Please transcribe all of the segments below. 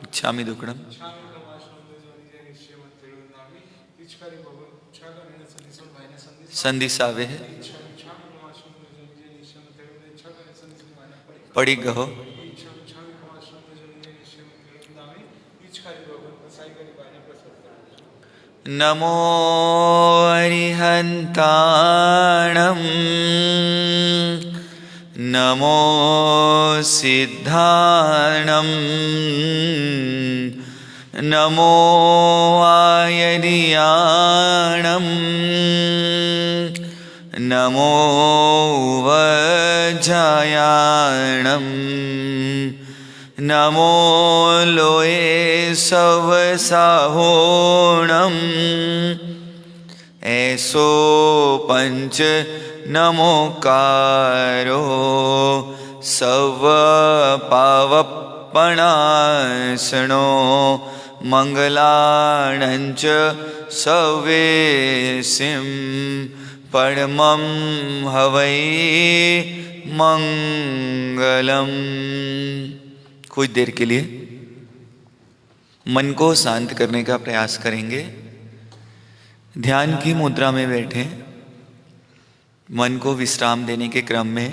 इच्छामि दुक्कडम संदिसावे पड़ी गहो नमो अरिहन्ताणं नमो सिद्धाणं नमो आयर्याणं नमो वज्रायाणं नमो लोये सवसाहोणं ऐसो पंच नमोकारो सव पावपणासनो मंगलाणंच सवेसिं परमं हवै मंगलम। कुछ देर के लिए मन को शांत करने का प्रयास करेंगे। ध्यान की मुद्रा में बैठे मन को विश्राम देने के क्रम में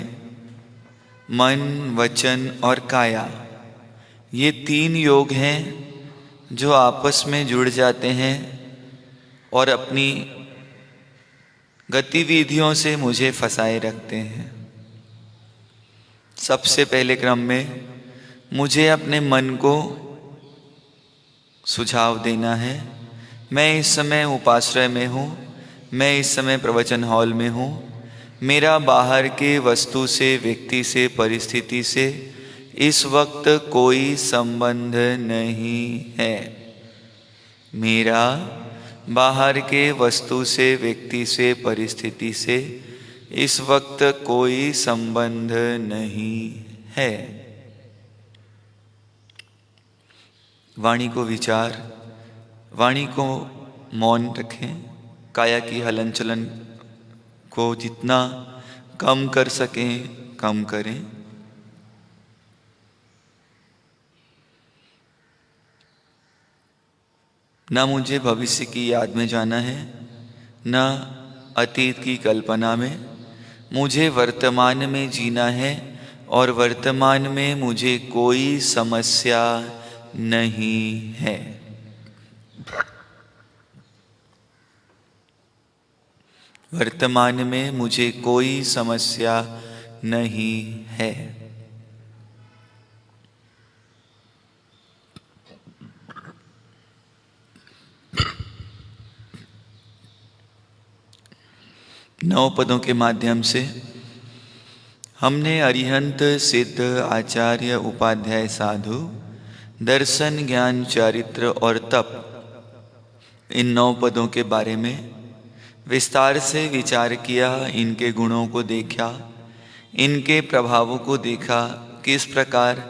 मन, वचन और काया ये तीन योग हैं जो आपस में जुड़ जाते हैं और अपनी गतिविधियों से मुझे फंसाए रखते हैं। सबसे पहले क्रम में मुझे अपने मन को सुझाव देना है। मैं इस समय उपाश्रय में हूँ, मैं इस समय प्रवचन हॉल में हूँ। मेरा बाहर के वस्तु से, व्यक्ति से, परिस्थिति से इस वक्त कोई संबंध नहीं है। मेरा बाहर के वस्तु से, व्यक्ति से, परिस्थिति से इस वक्त कोई संबंध नहीं है। वाणी को विचार, वाणी को मौन रखें। काया की हलन चलन को जितना कम कर सकें कम करें। न मुझे भविष्य की याद में जाना है, न अतीत की कल्पना में। मुझे वर्तमान में जीना है और वर्तमान में मुझे कोई समस्या नहीं है। वर्तमान में मुझे कोई समस्या नहीं है। नौ पदों के माध्यम से हमने अरिहंत, सिद्ध, आचार्य, उपाध्याय, साधु, दर्शन, ज्ञान, चारित्र और तप, इन 9 पदों के बारे में विस्तार से विचार किया। इनके गुणों को देखा, इनके प्रभावों को देखा, किस प्रकार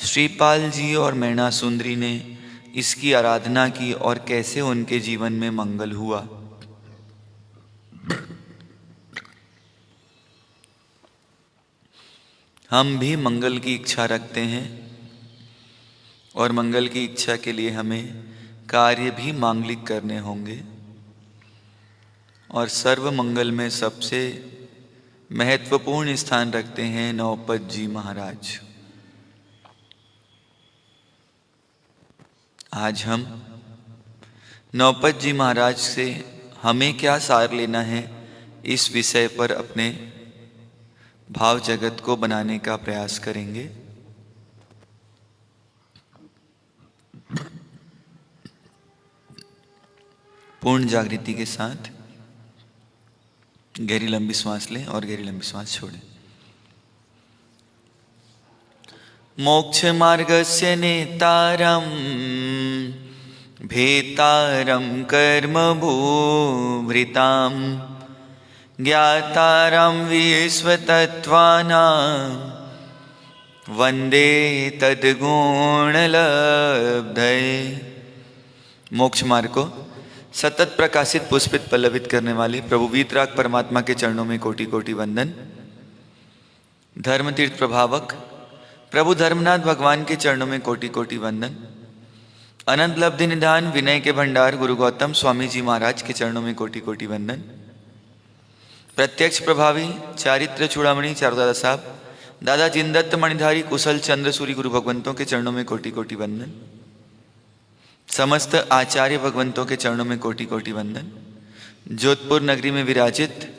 श्रीपाल जी और मैना सुंदरी ने इसकी आराधना की और कैसे उनके जीवन में मंगल हुआ। हम भी मंगल की इच्छा रखते हैं और मंगल की इच्छा के लिए हमें कार्य भी मांगलिक करने होंगे। और सर्व मंगल में सबसे महत्वपूर्ण स्थान रखते हैं नौपत जी महाराज। आज हम नौपत जी महाराज से हमें क्या सार लेना है, इस विषय पर अपने भाव जगत को बनाने का प्रयास करेंगे। पूर्ण जागृति के साथ गहरी लंबी सांस लें और गहरी लंबी सांस छोड़ें। मोक्ष मार्गस्य नेतारं भेतारं कर्म भूभृतां ज्ञातारं विश्वतत्त्वानां वंदे तद्गुणलब्धये। मोक्ष मार्ग को सतत प्रकाशित, पुष्पित, पल्लवित करने वाले प्रभु वीतराग परमात्मा के चरणों में कोटि कोटि वंदन। धर्म तीर्थ प्रभावक प्रभु धर्मनाथ भगवान के चरणों में कोटि कोटि वंदन। अनंत लब्धि निधान विनय के भंडार गुरु गौतम स्वामी जी महाराज के चरणों में कोटि कोटि वंदन। प्रत्यक्ष प्रभावी चारित्र चूड़ामणि चारुदादा साहब, दादा जिनदत्त मणिधारी कुशल चंद्र सूरी गुरु भगवंतों के चरणों में कोटि कोटि वंदन। समस्त आचार्य भगवंतों के चरणों में कोटि कोटि वंदन। जोधपुर नगरी में विराजित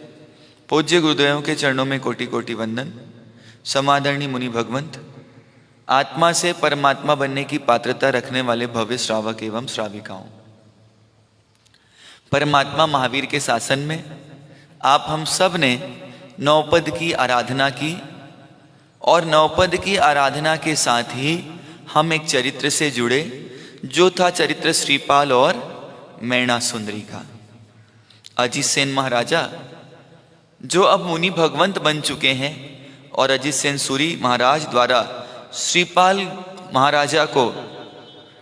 पूज्य गुरुदेवों के चरणों में कोटि कोटि वंदन। समादरणीय मुनि भगवंत, आत्मा से परमात्मा बनने की पात्रता रखने वाले भव्य श्रावक एवं श्राविकाओं, परमात्मा महावीर के शासन में आप हम सब ने नौपद की आराधना की और नौपद की आराधना के साथ ही हम एक चरित्र से जुड़े, जो था चरित्र श्रीपाल और मैणा सुंदरी का। अजित सेन महाराजा जो अब मुनि भगवंत बन चुके हैं और अजित सेन सूरी महाराज द्वारा श्रीपाल महाराजा को,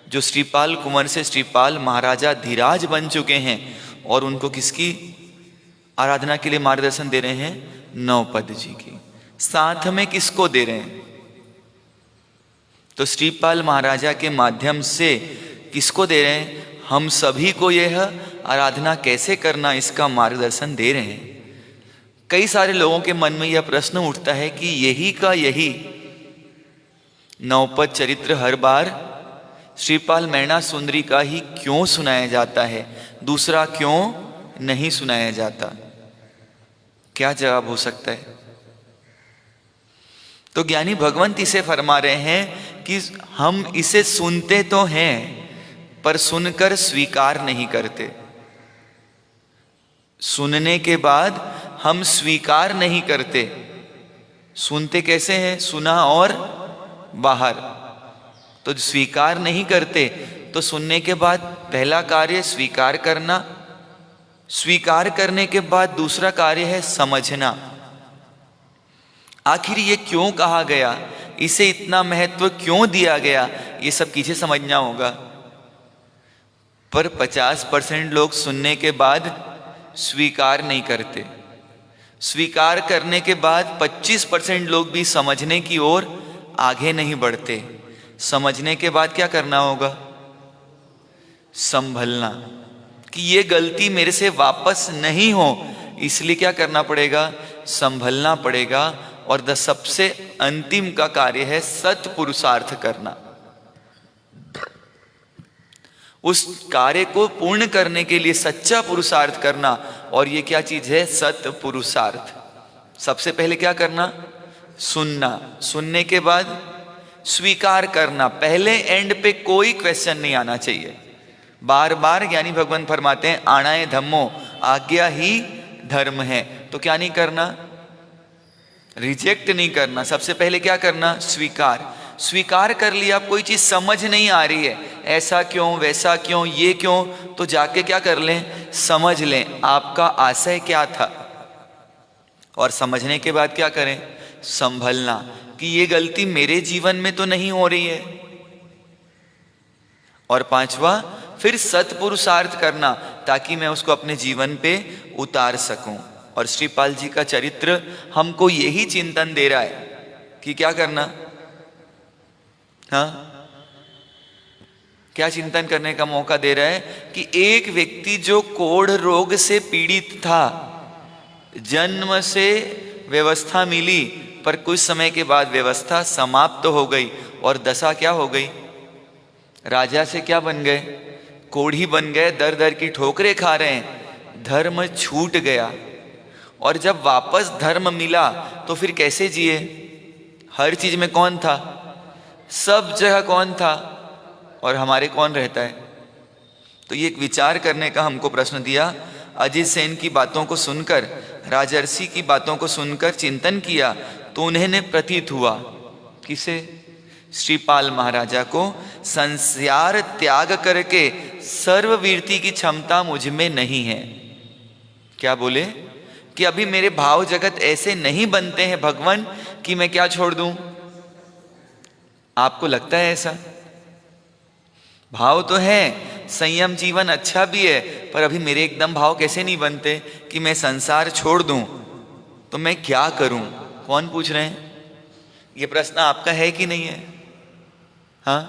जो श्रीपाल कुंवर से श्रीपाल महाराजा धीराज बन चुके हैं, और उनको किसकी आराधना के लिए मार्गदर्शन दे रहे हैं? नौपद जी की। साथ में किसको दे रहे हैं? तो श्रीपाल महाराजा के माध्यम से किसको दे रहे हैं? हम सभी को यह आराधना कैसे करना, इसका मार्गदर्शन दे रहे हैं। कई सारे लोगों के मन में यह प्रश्न उठता है कि यही का यही नौपद चरित्र हर बार श्रीपाल मैणा सुंदरी का ही क्यों सुनाया जाता है, दूसरा क्यों नहीं सुनाया जाता? क्या जवाब हो सकता है? तो ज्ञानी भगवंत इसे फरमा रहे हैं कि हम इसे सुनते तो हैं पर सुनकर स्वीकार नहीं करते। सुनने के बाद हम स्वीकार नहीं करते। सुनते कैसे हैं? सुना और बाहर, तो स्वीकार नहीं करते। तो सुनने के बाद पहला कार्य स्वीकार करना, स्वीकार करने के बाद दूसरा कार्य है समझना। आखिर ये क्यों कहा गया, इसे इतना महत्व क्यों दिया गया, ये सब पीछे समझना होगा। पर 50% लोग सुनने के बाद स्वीकार नहीं करते। स्वीकार करने के बाद 25% लोग भी समझने की ओर आगे नहीं बढ़ते। समझने के बाद क्या करना होगा? संभलना, कि ये गलती मेरे से वापस नहीं हो, इसलिए क्या करना पड़ेगा? संभलना पड़ेगा। और सबसे अंतिम का कार्य है सत पुरुषार्थ करना। उस कार्य को पूर्ण करने के लिए सच्चा पुरुषार्थ करना। और ये क्या चीज है? सत पुरुषार्थ। सबसे पहले क्या करना? सुनना। सुनने के बाद स्वीकार करना। पहले एंड पे कोई क्वेश्चन नहीं आना चाहिए। बार बार ज्ञानी भगवान फरमाते हैं आणाए धम्मो, आज्ञा ही धर्म है। तो क्या नहीं करना? रिजेक्ट नहीं करना। सबसे पहले क्या करना? स्वीकार। स्वीकार कर लिया, कोई चीज समझ नहीं आ रही है, ऐसा क्यों, वैसा क्यों, ये क्यों, तो जाके क्या कर लें? समझ लें आपका आशय क्या था। और समझने के बाद क्या करें? संभलना, कि ये गलती मेरे जीवन में तो नहीं हो रही है। और पांचवा, फिर सत्पुरुषार्थ करना, ताकि मैं उसको अपने जीवन पे उतार सकूं। और श्रीपाल जी का चरित्र हमको यही चिंतन दे रहा है कि क्या करना। हाँ, क्या चिंतन करने का मौका दे रहा है कि एक व्यक्ति जो कोढ़ रोग से पीड़ित था, जन्म से व्यवस्था मिली, पर कुछ समय के बाद व्यवस्था समाप्त हो गई और दशा क्या हो गई? राजा से क्या बन गए? कोढ़ी बन गए, दर दर की ठोकरें खा रहे हैं। धर्म छूट गया। और जब वापस धर्म मिला तो फिर कैसे जिए? हर चीज में कौन था? सब जगह कौन था? और हमारे कौन रहता है? तो ये एक विचार करने का हमको प्रश्न दिया। अजित सेन की बातों को सुनकर, राजर्षि की बातों को सुनकर चिंतन किया तो उन्हें प्रतीत हुआ, किसे? श्रीपाल महाराजा को, संसार त्याग करके सर्ववीरती की क्षमता मुझ में नहीं है। क्या बोले? कि अभी मेरे भाव जगत ऐसे नहीं बनते हैं भगवान कि मैं क्या छोड़ दूं। आपको लगता है ऐसा? भाव तो है, संयम जीवन अच्छा भी है, पर अभी मेरे एकदम भाव कैसे नहीं बनते कि मैं संसार छोड़ दूं। तो मैं क्या करूं? कौन पूछ रहे हैं? ये प्रश्न आपका है कि नहीं है? हाँ,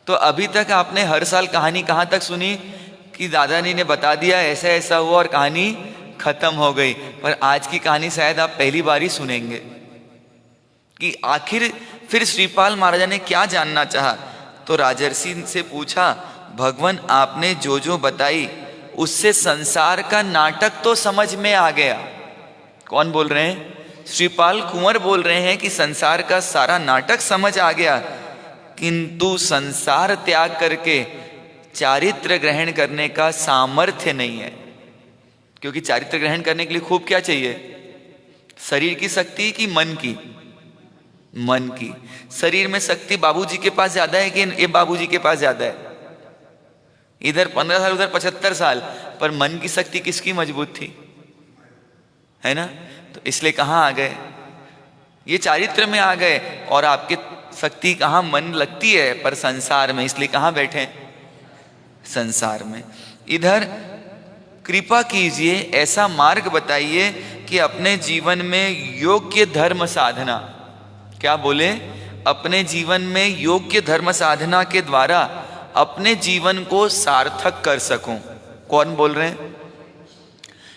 तो अभी तक आपने हर साल कहानी कहाँ तक सुनी कि दादाजी ने बता दिया ऐसा ऐसा हुआ और कहानी खत्म हो गई। पर आज की कहानी शायद आप पहली बार ही सुनेंगे कि आखिर फिर श्रीपाल महाराजा ने क्या जानना चाहा। तो राजर्षि से पूछा, भगवान आपने जो जो बताई उससे संसार का नाटक तो समझ में आ गया। कौन बोल रहे हैं? श्रीपाल कुंवर बोल रहे हैं कि संसार का सारा नाटक समझ आ गया, किंतु संसार त्याग करके चारित्र ग्रहण करने का सामर्थ्य नहीं है। क्योंकि चारित्र ग्रहण करने के लिए खूब क्या चाहिए? शरीर की शक्ति की मन की? मन की। शरीर में शक्ति बाबूजी के पास ज्यादा है कि ये बाबूजी के पास ज्यादा है? इधर 15 साल उधर 75 साल, पर मन की शक्ति किसकी मजबूत थी? है ना? तो इसलिए कहाँ आ गए? ये चारित्र में आ गए। और आपकी शक्ति कहाँ मन लगती है? पर संसार में। इसलिए कहाँ बैठे? संसार में। इधर कृपा कीजिए, ऐसा मार्ग बताइए कि अपने जीवन में योग्य धर्म साधना, क्या बोले? अपने जीवन में योग्य धर्म साधना के द्वारा अपने जीवन को सार्थक कर सकूं। कौन बोल रहे हैं?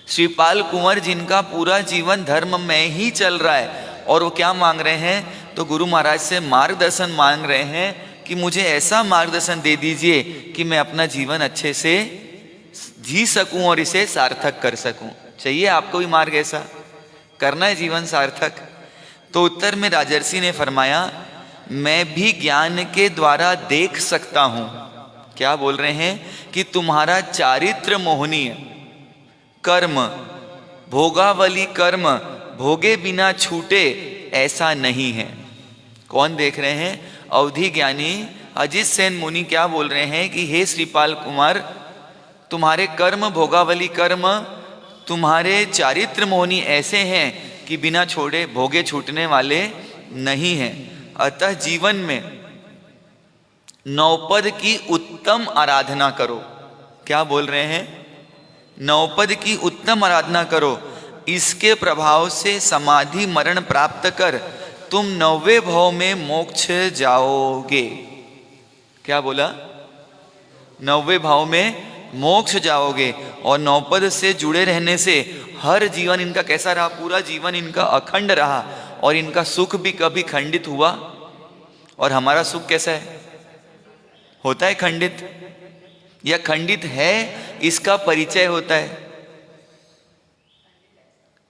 श्रीपाल कुंवर, जिनका पूरा जीवन धर्म में ही चल रहा है। और वो क्या मांग रहे हैं? तो गुरु महाराज से मार्गदर्शन मांग रहे हैं कि मुझे ऐसा मार्गदर्शन दे दीजिए कि मैं अपना जीवन अच्छे से जी सकूं और इसे सार्थक कर सकूं। चाहिए आपको भी मार्ग ऐसा? करना है जीवन सार्थक? तो उत्तर में राजर्षि ने फरमाया, मैं भी ज्ञान के द्वारा देख सकता हूं। क्या बोल रहे हैं? कि तुम्हारा चारित्र मोहनीय कर्म, भोगावली कर्म, भोगे बिना छूटे, ऐसा नहीं है। कौन देख रहे हैं? अवधि ज्ञानी अजित सेन मुनि क्या बोल रहे हैं कि हे श्रीपाल कुमार, तुम्हारे कर्म, भोगावली कर्म, तुम्हारे चारित्र मोहनी ऐसे हैं कि बिना छोड़े भोगे छूटने वाले नहीं हैं। अतः जीवन में नौपद की उत्तम आराधना करो। क्या बोल रहे हैं? नौपद की उत्तम आराधना करो। इसके प्रभाव से समाधि मरण प्राप्त कर तुम 9वें भाव में मोक्ष जाओगे। क्या बोला? 9वें भाव में मोक्ष जाओगे। और नौपद से जुड़े रहने से हर जीवन इनका कैसा रहा? पूरा जीवन इनका अखंड रहा और इनका सुख भी कभी खंडित हुआ। और हमारा सुख कैसा है? होता है खंडित या खंडित है, इसका परिचय होता है।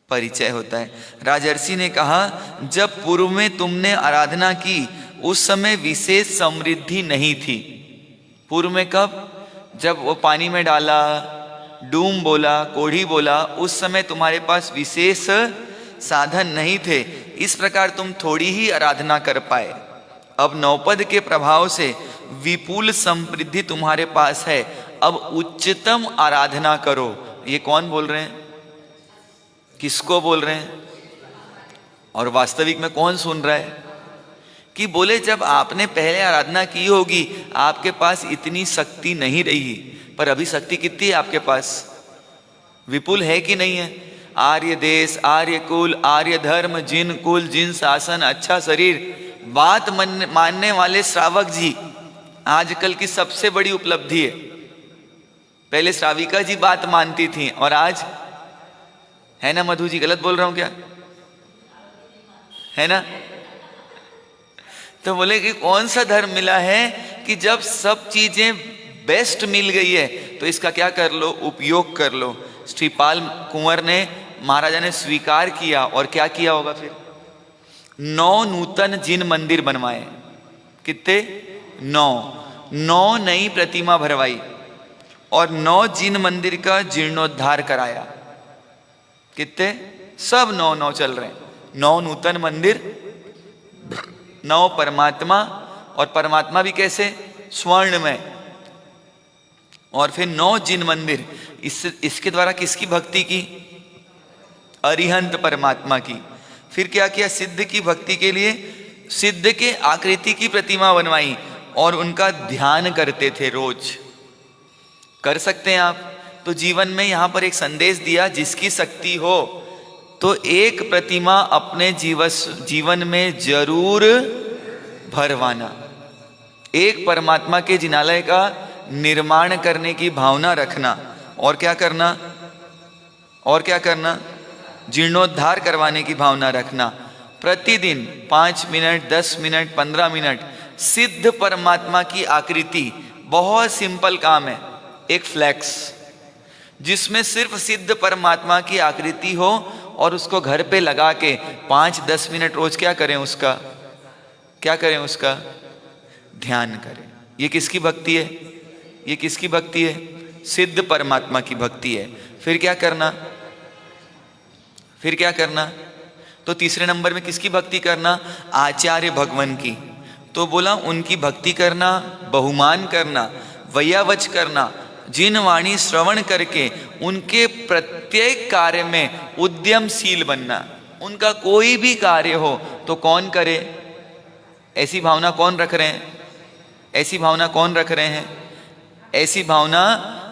परिचय होता है। राजर्षि ने कहा, जब पूर्व में तुमने आराधना की उस समय विशेष समृद्धि नहीं थी। पूर्व में कब? जब वो पानी में डाला, डूम बोला, कोढ़ी बोला, उस समय तुम्हारे पास विशेष साधन नहीं थे, इस प्रकार तुम थोड़ी ही आराधना कर पाए। अब नौपद के प्रभाव से विपुल समृद्धि तुम्हारे पास है, अब उच्चतम आराधना करो। ये कौन बोल रहे हैं? किसको बोल रहे हैं? और वास्तविक में कौन सुन रहा है? कि बोले जब आपने पहले आराधना की होगी आपके पास इतनी शक्ति नहीं रही, पर अभी शक्ति कितनी है आपके पास? विपुल है कि नहीं है? आर्य देश, आर्य कुल, आर्य धर्म, जिन कुल, जिन शासन, अच्छा शरीर, बात मानने वाले श्रावक जी आजकल की सबसे बड़ी उपलब्धि है। पहले श्राविका जी बात मानती थी और आज, है ना मधु जी? गलत बोल रहा हूं क्या? है ना? तो बोले कि कौन सा धर्म मिला है कि जब सब चीजें बेस्ट मिल गई है तो इसका क्या कर लो? उपयोग कर लो। श्रीपाल कुंवर ने, महाराजा ने स्वीकार किया और क्या किया होगा फिर? 9 नूतन जिन मंदिर बनवाए। कितने? 9 नई प्रतिमा भरवाई और 9 जिन मंदिर का जीर्णोद्धार कराया। कितने? सब 9 चल रहे हैं। 9 नूतन मंदिर, 9 परमात्मा, और परमात्मा भी कैसे? स्वर्ण में। और फिर 9 जिन मंदिर। इसके द्वारा किसकी भक्ति की? अरिहंत परमात्मा की। फिर क्या किया? सिद्ध की भक्ति के लिए सिद्ध के आकृति की प्रतिमा बनवाई और उनका ध्यान करते थे रोज। कर सकते हैं आप? तो जीवन में यहां पर एक संदेश दिया, जिसकी शक्ति हो तो एक प्रतिमा अपने जीवन में जरूर भरवाना। एक परमात्मा के जिनालय का निर्माण करने की भावना रखना, और क्या करना, और क्या करना, जीर्णोद्धार करवाने की भावना रखना। प्रतिदिन 5 मिनट, 10 मिनट, 15 मिनट सिद्ध परमात्मा की आकृति, बहुत सिंपल काम है, एक फ्लैक्स जिसमें सिर्फ सिद्ध परमात्मा की आकृति हो और उसको घर पे लगा के 5-10 मिनट रोज क्या करें, उसका क्या करें, उसका ध्यान करें। ये किसकी भक्ति है, ये किसकी भक्ति है, सिद्ध परमात्मा की भक्ति है। फिर क्या करना, फिर क्या करना, तो तीसरे नंबर में किसकी भक्ति करना, आचार्य भगवान की। तो बोला उनकी भक्ति करना, बहुमान करना, वैयावच करना, जिन वाणी श्रवण करके उनके प्रत्येक कार्य में उद्यमशील बनना। उनका कोई भी कार्य हो तो कौन करे, ऐसी भावना कौन रख रहे हैं, ऐसी भावना कौन रख रहे हैं, ऐसी भावना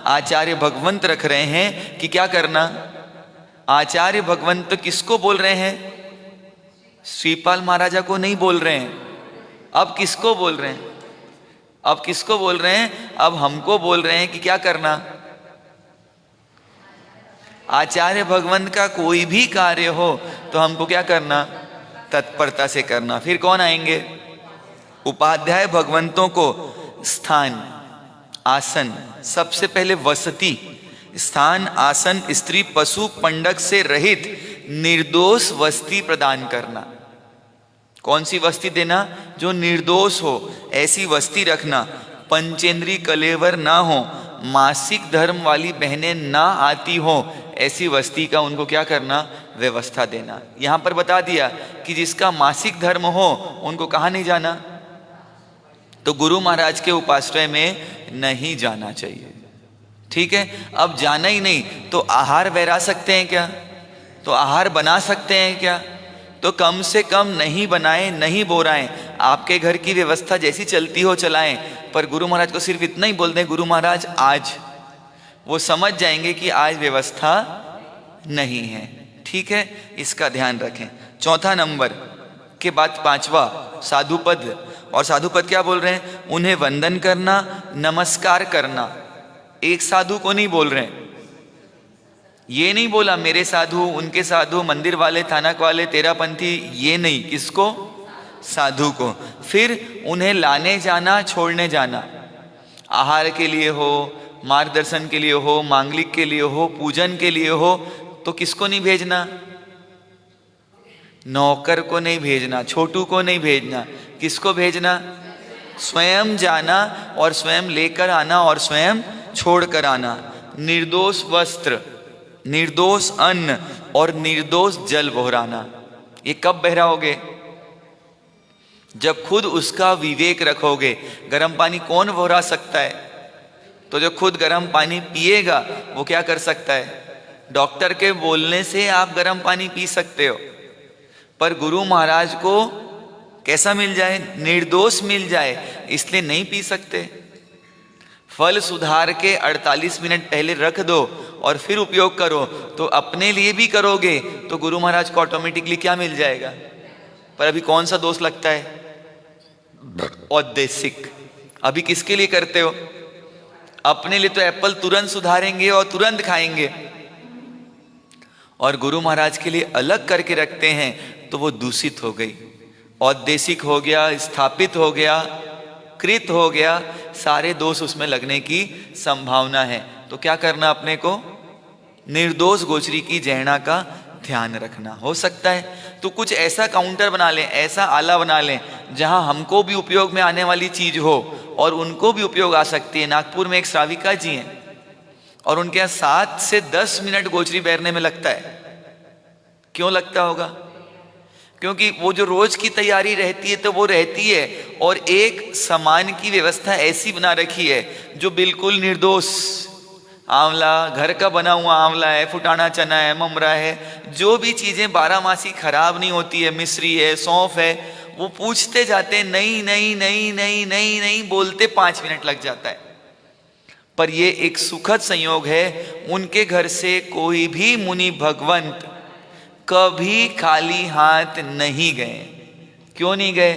आचार्य भगवंत रख रहे हैं कि क्या करना। आचार्य भगवंत किसको बोल रहे हैं, श्रीपाल महाराजा को नहीं बोल रहे हैं। अब किसको बोल रहे हैं, अब किसको बोल रहे हैं, अब हमको बोल रहे हैं कि क्या करना। आचार्य भगवंत का कोई भी कार्य हो तो हमको क्या करना, तत्परता से करना। फिर कौन आएंगे, उपाध्याय भगवंतों को स्थान, आसन, सबसे पहले वसति, स्थान, आसन, स्त्री, पशु, पंडक से रहित निर्दोष वस्ती प्रदान करना। कौन सी वस्ती देना, जो निर्दोष हो, ऐसी वस्ती रखना। पंचेंद्री कलेवर ना हो, मासिक धर्म वाली बहनें ना आती हो, ऐसी वस्ती का उनको क्या करना, व्यवस्था देना। यहां पर बता दिया कि जिसका मासिक धर्म हो उनको कहाँ नहीं जाना, तो गुरु महाराज के उपाश्रय में नहीं जाना चाहिए। ठीक है, अब जाना ही नहीं तो आहार बैरा सकते हैं क्या, तो आहार बना सकते हैं क्या, तो कम से कम नहीं बनाएं, नहीं बोराएं, आपके घर की व्यवस्था जैसी चलती हो चलाएं, पर गुरु महाराज को सिर्फ इतना ही बोल दें, गुरु महाराज आज, वो समझ जाएंगे कि आज व्यवस्था नहीं है। ठीक है, इसका ध्यान रखें। चौथा नंबर के बाद पांचवा साधुपद, और साधुपद क्या बोल रहे हैं, उन्हें वंदन करना, नमस्कार करना। एक साधु को नहीं बोल रहे हैं, ये नहीं बोला मेरे साधु, उनके साधु, मंदिर वाले, थानक वाले, तेरापंथी, ये नहीं, किसको, साधु को। फिर उन्हें लाने जाना, छोड़ने जाना, आहार के लिए हो, मार्गदर्शन के लिए हो, मांगलिक के लिए हो, पूजन के लिए हो, तो किसको नहीं भेजना, नौकर को नहीं भेजना, छोटू को नहीं भेजना, किसको भेजना, स्वयं जाना और स्वयं लेकर आना और स्वयं छोड़ कर आना। निर्दोष वस्त्र, निर्दोष अन्न और निर्दोष जल बहराना। ये कब बहराओगे, जब खुद उसका विवेक रखोगे। गर्म पानी कौन बहरा सकता है, तो जो खुद गर्म पानी पिएगा वो क्या कर सकता है, डॉक्टर के बोलने से आप गर्म पानी पी सकते हो, पर गुरु महाराज को कैसा मिल जाए, निर्दोष मिल जाए, इसलिए नहीं पी सकते। फल सुधार के 48 मिनट पहले रख दो और फिर उपयोग करो, तो अपने लिए भी करोगे तो गुरु महाराज को ऑटोमेटिकली क्या मिल जाएगा। पर अभी कौन सा दोष लगता है, औद्देशिक। अभी किसके लिए करते हो, अपने लिए तो एप्पल तुरंत सुधारेंगे और तुरंत खाएंगे, और गुरु महाराज के लिए अलग करके रखते हैं तो वो दूषित हो गई, औद्देशिक हो गया, स्थापित हो गया, कृत हो गया, सारे दोष उसमें लगने की संभावना है। तो क्या करना, अपने को निर्दोष गोचरी की जहना का ध्यान रखना। हो सकता है तो कुछ ऐसा काउंटर बना लें, ऐसा आला बना लें जहां हमको भी उपयोग में आने वाली चीज हो और उनको भी उपयोग आ सकती है। नागपुर में एक श्राविका जी हैं और उनके यहाँ 7 से 10 मिनट गोचरी बैरने में लगता है। क्यों लगता होगा, क्योंकि वो जो रोज की तैयारी रहती है तो वो रहती है, और एक सामान की व्यवस्था ऐसी बना रखी है जो बिल्कुल निर्दोष, आंवला, घर का बना हुआ आंवला है, फुटाना चना है, ममरा है, जो भी चीजें 12 मासी खराब नहीं होती है, मिश्री है, सौंफ है, वो पूछते जाते हैं, नहीं नहीं नहीं नहीं नहीं नहीं बोलते 5 मिनट लग जाता है। पर ये एक सुखद संयोग है, उनके घर से कोई भी मुनि भगवंत कभी खाली हाथ नहीं गए। क्यों नहीं गए,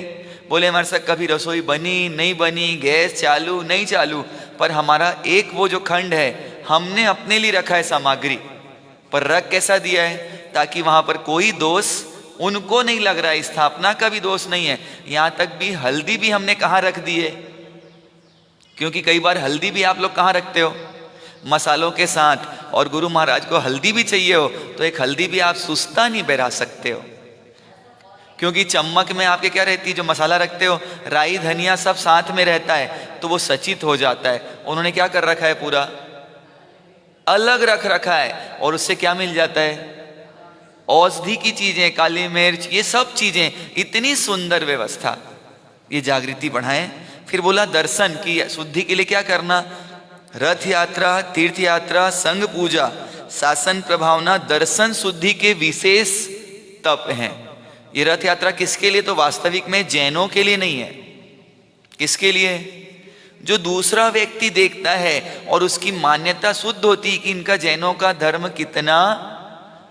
बोले हमारे साथ कभी रसोई बनी नहीं बनी, गैस चालू नहीं चालू, पर हमारा एक वो जो खंड है हमने अपने लिए रखा है सामग्री, पर रख कैसा दिया है ताकि वहां पर कोई दोष उनको नहीं लग रहा है, स्थापना का भी दोष नहीं है। यहां तक भी हल्दी भी हमने कहाँ रख दी है, क्योंकि कई बार हल्दी भी आप लोग कहाँ रखते हो, मसालों के साथ, और गुरु महाराज को हल्दी भी चाहिए हो तो एक हल्दी भी आप सुस्ता नहीं बहरा सकते हो, क्योंकि चम्मच में आपके क्या रहती है, जो मसाला रखते हो राई धनिया सब साथ में रहता है तो वो सचित हो जाता है। उन्होंने क्या कर रखा है, पूरा अलग रख रखा है, और उससे क्या मिल जाता है, औषधि की चीजें, काली मिर्च, ये सब चीजें, इतनी सुंदर व्यवस्था। ये जागृति बढ़ाएं। फिर बोला दर्शन की शुद्धि के लिए क्या करना, रथ यात्रा, तीर्थ यात्रा, संघ पूजा, शासन प्रभावना, दर्शन शुद्धि के विशेष तप हैं। ये रथ यात्रा किसके लिए, तो वास्तविक में जैनों के लिए नहीं है। किसके लिए, जो दूसरा व्यक्ति देखता है और उसकी मान्यता शुद्ध होती है कि इनका जैनों का धर्म कितना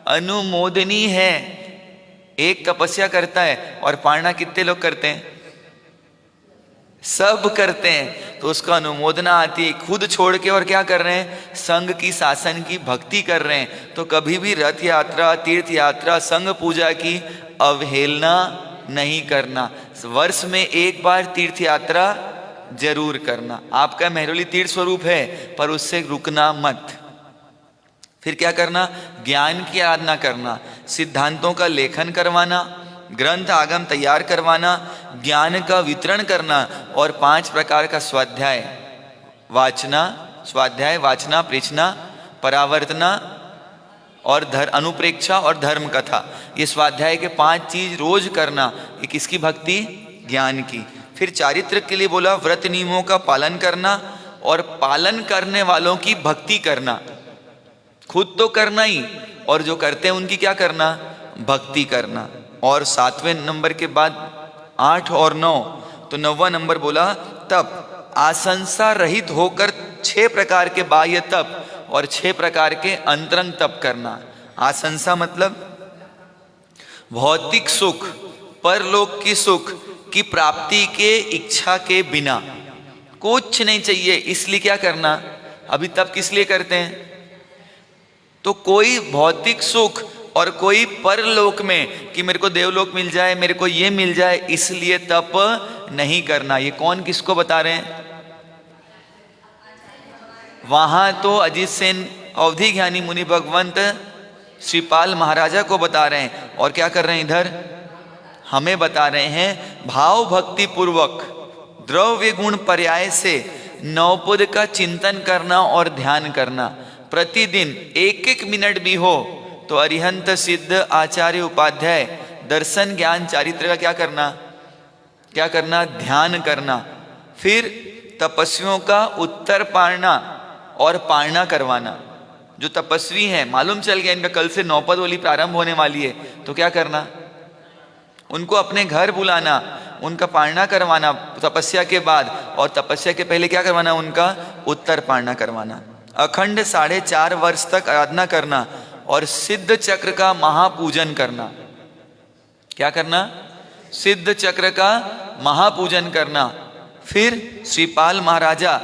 अनुमोदनीय है। एक तपस्या करता है और पारणा कितने लोग करते हैं, सब करते हैं, तो उसका अनुमोदना आती है, खुद छोड़ के और क्या कर रहे हैं, संघ की शासन की भक्ति कर रहे हैं। तो कभी भी रथ यात्रा, तीर्थ यात्रा, संघ पूजा की अवहेलना नहीं करना। वर्ष में एक बार तीर्थ यात्रा जरूर करना। आपका मेहरौली तीर्थ स्वरूप है, पर उससे रुकना मत। फिर क्या करना, ज्ञान की आराधना करना, सिद्धांतों का लेखन करवाना, ग्रंथ आगम तैयार करवाना, ज्ञान का वितरण करना, और 5 प्रकार का स्वाध्याय वाचना, स्वाध्याय वाचना, प्रेचना, परावर्तना और अनुप्रेक्षा और धर्म कथा। ये स्वाध्याय के 5 चीज रोज करना। ये किसकी भक्ति, ज्ञान की। फिर चारित्र के लिए बोला व्रत नियमों का पालन करना और पालन करने वालों की भक्ति करना। खुद तो करना ही, और जो करते हैं उनकी क्या करना, भक्ति करना। और 7वें नंबर के बाद 8 और 9, तो 9वां नंबर बोला तप, आशंसा रहित होकर 6 प्रकार के बाह्य तप और 6 प्रकार के अंतरंग तप करना। आशंसा मतलब भौतिक सुख, परलोक की सुख की प्राप्ति के इच्छा के बिना कुछ नहीं चाहिए, इसलिए क्या करना। अभी तप किस लिए करते हैं, तो कोई भौतिक सुख और कोई परलोक में कि मेरे को देवलोक मिल जाए, मेरे को ये मिल जाए, इसलिए तप नहीं करना। ये कौन किसको बता रहे हैं, वहां तो अजीत सेन अवधि ज्ञानी मुनि भगवंत श्रीपाल महाराजा को बता रहे हैं, और क्या कर रहे हैं, इधर हमें बता रहे हैं। भाव भक्ति पूर्वक द्रव्य गुण पर्याय से नवपद का चिंतन करना और ध्यान करना। प्रतिदिन 1-1 मिनट भी हो तो अरिहंत सिद्ध आचार्य उपाध्याय दर्शन ज्ञान चारित्र का क्या करना, ध्यान करना। फिर तपस्वियों का उत्तर पारना और पारना करवाना। जो तपस्वी हैं, मालूम चल गया इनका कल से नौपद होली प्रारंभ होने वाली है, तो क्या करना, उनको अपने घर बुलाना, उनका पारना करवाना तपस्या के बाद, और तपस्या के पहले क्या करवाना, उनका उत्तर पारना करवाना। अखंड 4.5 वर्ष तक आराधना करना और सिद्ध चक्र का महापूजन करना। क्या करना, सिद्ध चक्र का महापूजन करना। फिर श्रीपाल महाराजा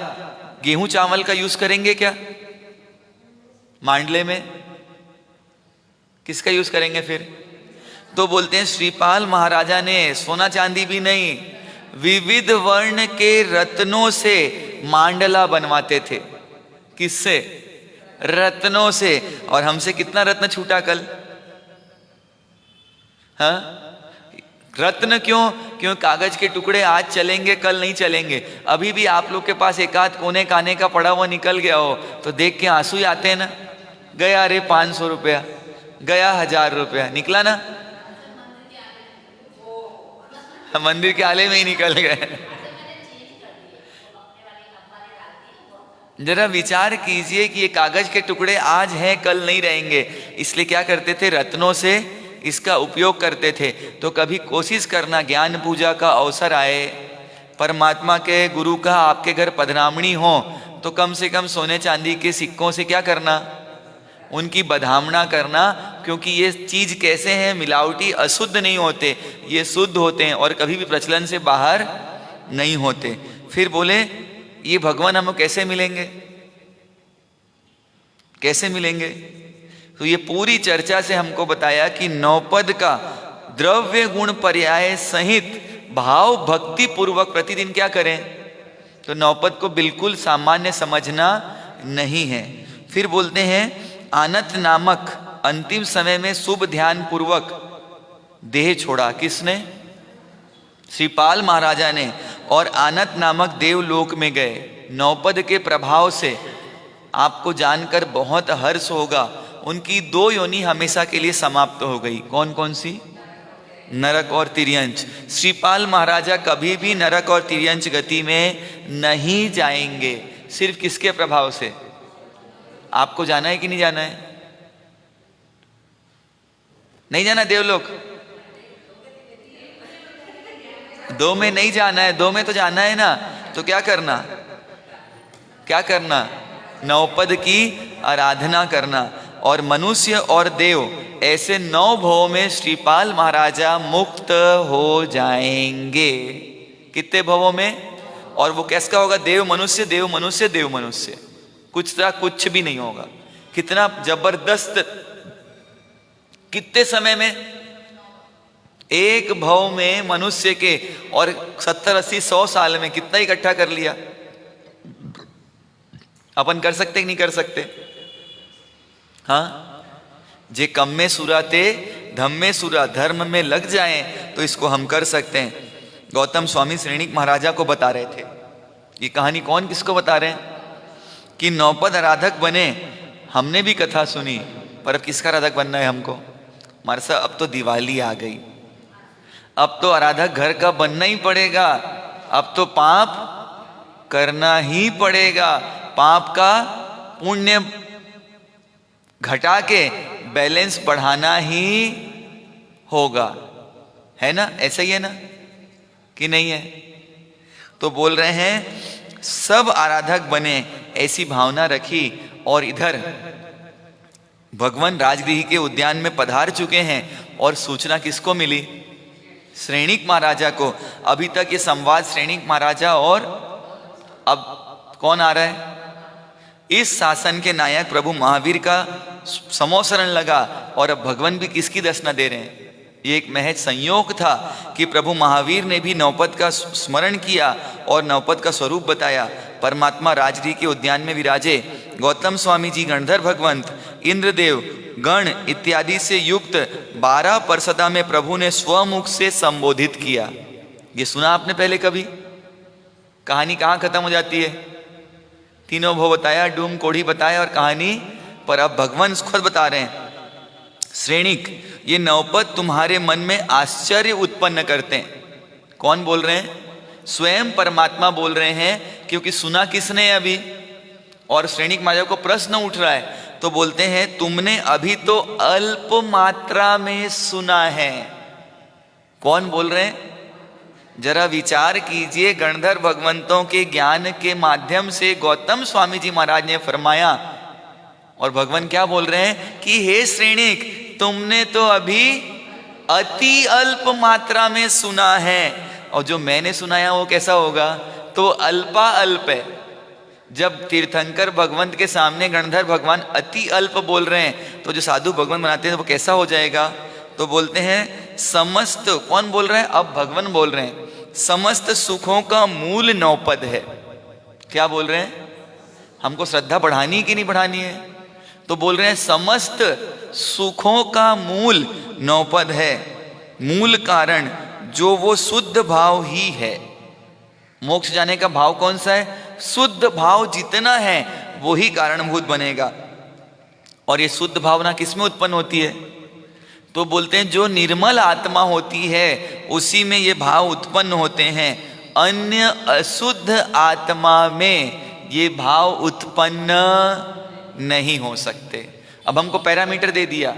गेहूं चावल का यूज करेंगे क्या, मांडले में किसका यूज करेंगे फिर, तो बोलते हैं श्रीपाल महाराजा ने सोना चांदी भी नहीं, विविध वर्ण के रत्नों से मांडला बनवाते थे। किससे, रत्नों से। और हमसे कितना रत्न छूटा कल, हाँ, रत्न क्यों, क्यों कागज के टुकड़े आज चलेंगे कल नहीं चलेंगे। अभी भी आप लोग के पास एक आध कोने काने का पड़ा हुआ निकल गया हो तो देख के आंसू ही आते हैं ना। गया रे 500 रुपया, गया 1000 रुपया, निकला ना, मंदिर के आले में ही निकल गए। जरा विचार कीजिए कि ये कागज के टुकड़े आज हैं कल नहीं रहेंगे, इसलिए क्या करते थे, रत्नों से इसका उपयोग करते थे। तो कभी कोशिश करना, ज्ञान पूजा का अवसर आए, परमात्मा के गुरु का आपके घर पधरामणी हो, तो कम से कम सोने चांदी के सिक्कों से क्या करना, उनकी बधामना करना। क्योंकि ये चीज कैसे हैं, मिलावटी अशुद्ध नहीं होते, ये शुद्ध होते हैं और कभी भी प्रचलन से बाहर नहीं होते। फिर बोले ये भगवान हमें कैसे मिलेंगे, कैसे मिलेंगे? तो ये पूरी चर्चा से हमको बताया कि नौपद का द्रव्य गुण पर्याय सहित भाव भक्ति पूर्वक प्रतिदिन क्या करें। तो नौपद को बिल्कुल सामान्य समझना नहीं है। फिर बोलते हैं आनत नामक अंतिम समय में शुभ ध्यान पूर्वक देह छोड़ा। किसने? श्रीपाल महाराजा ने। और आनत नामक देवलोक में गए। नौपद के प्रभाव से आपको जानकर बहुत हर्ष होगा, उनकी 2 योनि हमेशा के लिए समाप्त हो गई। कौन कौन सी? नरक और तिर्यंच। श्रीपाल महाराजा कभी भी नरक और तिर्यंच गति में नहीं जाएंगे। सिर्फ किसके प्रभाव से? आपको जाना है कि नहीं जाना है? नहीं जाना देवलोक? 2 में नहीं जाना है, 2 में तो जाना है ना। तो क्या करना, क्या करना? नौपद की आराधना करना। और मनुष्य और देव ऐसे 9 भवों में श्रीपाल महाराजा मुक्त हो जाएंगे। कितने भवों में? और वो कैसा होगा? देव मनुष्य, देव मनुष्य, देव मनुष्य, कुछ भी नहीं होगा। कितना जबरदस्त! कितने समय में? 1 भव में मनुष्य के, और 70, 80, 100 साल में कितना इकट्ठा कर लिया। अपन कर सकते कि नहीं कर सकते? हाँ, जे कम में सुरा ते धम में सुरा, धर्म में लग जाएं तो इसको हम कर सकते हैं। गौतम स्वामी श्रेणिक महाराजा को बता रहे थे। ये कहानी कौन किसको बता रहे हैं? कि नौपद आराधक बने। हमने भी कथा सुनी, पर अब किसका आराधक बनना है हमको? हमारे साथ अब तो दिवाली आ गई, अब तो आराधक घर का बनना ही पड़ेगा। अब तो पाप करना ही पड़ेगा, पाप का पुण्य घटा के बैलेंस बढ़ाना ही होगा, है ना? ऐसा ही है ना कि नहीं है? तो बोल रहे हैं सब आराधक बने, ऐसी भावना रखी। और इधर भगवान राजगृह के उद्यान में पधार चुके हैं और सूचना किसको मिली? श्रेणिक महाराजा को। अभी तक ये संवाद श्रेणिक महाराजा और अब कौन आ रहा है? इस शासन के नायक प्रभु महावीर का समोसरण लगा। और अब भगवान भी किसकी दर्शना दे रहे हैं? ये एक महज संयोग था कि प्रभु महावीर ने भी नौपद का स्मरण किया और नौपद का स्वरूप बताया। परमात्मा राजगृह के उद्यान में विराजे। गौतम स्वामी जी, गणधर भगवंत, इंद्रदेव, गण इत्यादि से युक्त 12 पार्षदा में प्रभु ने स्वमुख से संबोधित किया। ये सुना आपने पहले कभी? कहानी कहाँ खत्म हो जाती है? तीनों भव बताया, डूम कोढ़ी बताया और कहानी। पर अब भगवान खुद बता रहे हैं, श्रेणिक, ये नौपद तुम्हारे मन में आश्चर्य उत्पन्न करते हैं। कौन बोल रहे हैं? स्वयं परमात्मा बोल रहे हैं, क्योंकि सुना किसने अभी? और श्रेणिक महाराज को प्रश्न उठ रहा है। तो बोलते हैं तुमने अभी तो अल्प मात्रा में सुना है। कौन बोल रहे हैं? जरा विचार कीजिए। गणधर भगवंतों के ज्ञान के माध्यम से गौतम स्वामी जी महाराज ने फरमाया, और भगवान क्या बोल रहे हैं कि हे श्रेणिक, तुमने तो अभी अति अल्प मात्रा में सुना है, और जो मैंने सुनाया वो कैसा होगा? तो अल्पा अल्प है। जब तीर्थंकर भगवंत के सामने गणधर भगवान अति अल्प बोल रहे हैं, तो जो साधु भगवान बनाते हैं वो कैसा हो जाएगा? तो बोलते हैं समस्त, कौन बोल रहे हैं? अब भगवान बोल रहे हैं, समस्त सुखों का मूल नौपद है। क्या बोल रहे हैं? हमको श्रद्धा बढ़ानी कि नहीं बढ़ानी है? तो बोल रहे हैं समस्त सुखों का मूल नौपद है, मूल कारण जो वो शुद्ध भाव ही है। मोक्ष जाने का भाव कौन सा है? शुद्ध भाव जितना है वो ही कारणभूत बनेगा। और ये शुद्ध भावना किस में उत्पन्न होती है? तो बोलते हैं जो निर्मल आत्मा होती है उसी में ये भाव उत्पन्न होते हैं। अन्य अशुद्ध आत्मा में ये भाव उत्पन्न नहीं हो सकते। अब हमको पैरामीटर दे दिया,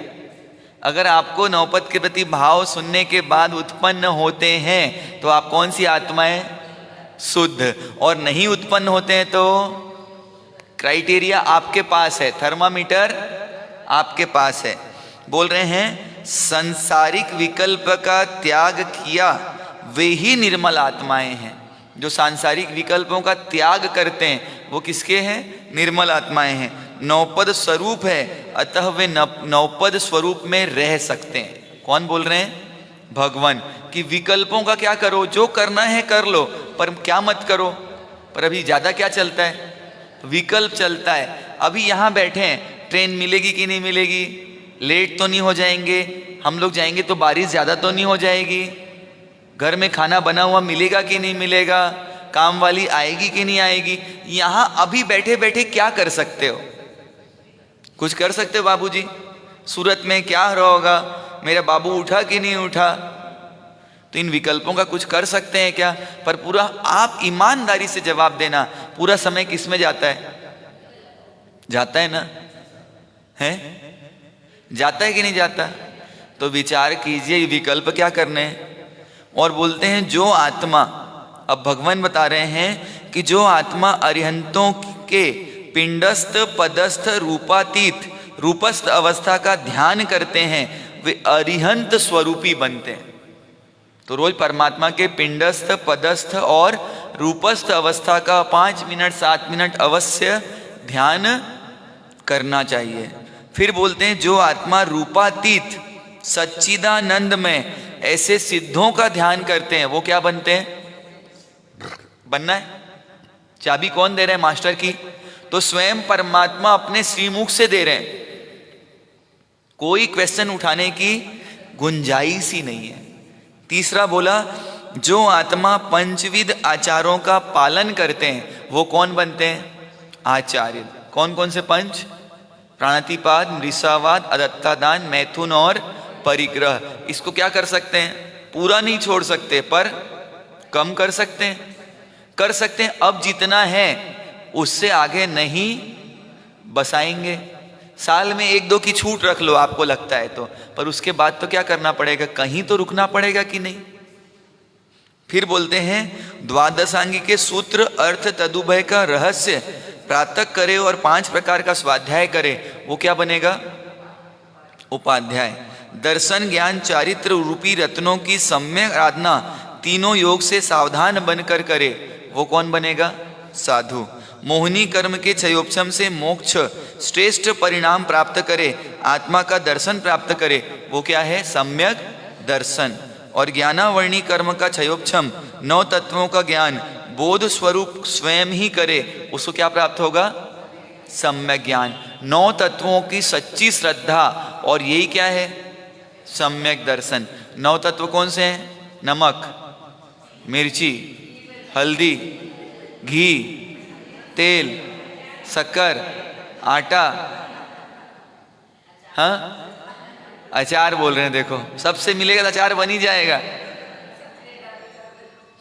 अगर आपको नौपद के प्रति भाव सुनने के बाद उत्पन्न होते हैं तो आप कौन सी आत्माएं? शुद्ध। और नहीं उत्पन्न होते हैं तो क्राइटेरिया आपके पास है, थर्मामीटर आपके पास है। बोल रहे हैं सांसारिक विकल्प का त्याग किया वे ही निर्मल आत्माएं हैं। जो सांसारिक विकल्पों का त्याग करते हैं वो किसके हैं? निर्मल आत्माएं हैं। नौपद स्वरूप है, अतः वे नौपद स्वरूप में रह सकते हैं। कौन बोल रहे हैं? भगवान। कि विकल्पों का क्या करो, जो करना है कर लो, पर क्या मत करो। पर अभी ज्यादा क्या चलता है? विकल्प चलता है। अभी यहाँ बैठे हैं, ट्रेन मिलेगी कि नहीं मिलेगी, लेट तो नहीं हो जाएंगे, हम लोग जाएंगे तो बारिश ज्यादा तो नहीं हो जाएगी, घर में खाना बना हुआ मिलेगा कि नहीं मिलेगा, काम वाली आएगी कि नहीं आएगी। यहाँ अभी बैठे बैठे क्या कर सकते हो? कुछ कर सकते हो बाबूजी? सूरत में क्या हो रहा होगा, मेरा बाबू उठा कि नहीं उठा। तो इन विकल्पों का कुछ कर सकते हैं क्या? पर पूरा आप ईमानदारी से जवाब देना, पूरा समय किस में जाता है? जाता है ना? है? जाता है कि नहीं जाता? तो विचार कीजिए, विकल्प क्या करने हैं। और बोलते हैं जो आत्मा, अब भगवान बता रहे हैं कि जो आत्मा अरिहंतों के पिंडस्थ पदस्थ रूपातीत रूपस्थ अवस्था का ध्यान करते हैं वे अरिहंत स्वरूपी बनते हैं। तो रोज परमात्मा के पिंडस्थ पदस्थ और रूपस्थ अवस्था का 5 मिनट 7 मिनट अवश्य ध्यान करना चाहिए। फिर बोलते हैं जो आत्मा रूपातीत सच्चिदानंद में ऐसे सिद्धों का ध्यान करते हैं वो क्या बनते हैं? बनना है। चाबी कौन दे रहे हैं? मास्टर की। तो स्वयं परमात्मा अपने श्रीमुख से दे रहे हैं, कोई क्वेश्चन उठाने की गुंजाइश ही नहीं है। तीसरा बोला जो आत्मा पंचविध आचारों का पालन करते हैं वो कौन बनते हैं? आचार्य। कौन कौन से पंच? प्राणातिपात, मृषावाद, अदत्तादान, मैथुन और परिग्रह। इसको क्या कर सकते हैं? पूरा नहीं छोड़ सकते पर कम कर सकते हैं, कर सकते हैं। अब जितना है उससे आगे नहीं बसाएंगे। साल में 1-2 की छूट रख लो आपको लगता है तो, पर उसके बाद तो क्या करना पड़ेगा? कहीं तो रुकना पड़ेगा कि नहीं। फिर बोलते हैं द्वादशांगी के सूत्र अर्थ तदुभय का रहस्य प्रातः करे और 5 प्रकार का स्वाध्याय करे, वो क्या बनेगा? उपाध्याय। दर्शन ज्ञान चारित्र रूपी रत्नों की सम्यक आराधना तीनों योग से सावधान बनकर करे, वो कौन बनेगा? साधु। मोहिनी कर्म के क्षयोपशम से मोक्ष श्रेष्ठ परिणाम प्राप्त करे, आत्मा का दर्शन प्राप्त करे, वो क्या है? सम्यक दर्शन। और ज्ञानावर्णी कर्म का क्षयोपशम 9 तत्वों का ज्ञान बोध स्वरूप स्वयं ही करे, उसको क्या प्राप्त होगा? सम्यक ज्ञान। 9 तत्वों की सच्ची श्रद्धा, और यही क्या है? सम्यक दर्शन। 9 तत्व कौन से हैं? नमक, मिर्ची, हल्दी, घी, तेल, शक्कर, आटा, हाँ, अचार बोल रहे हैं। देखो सबसे मिलेगा तो अचार बन ही जाएगा।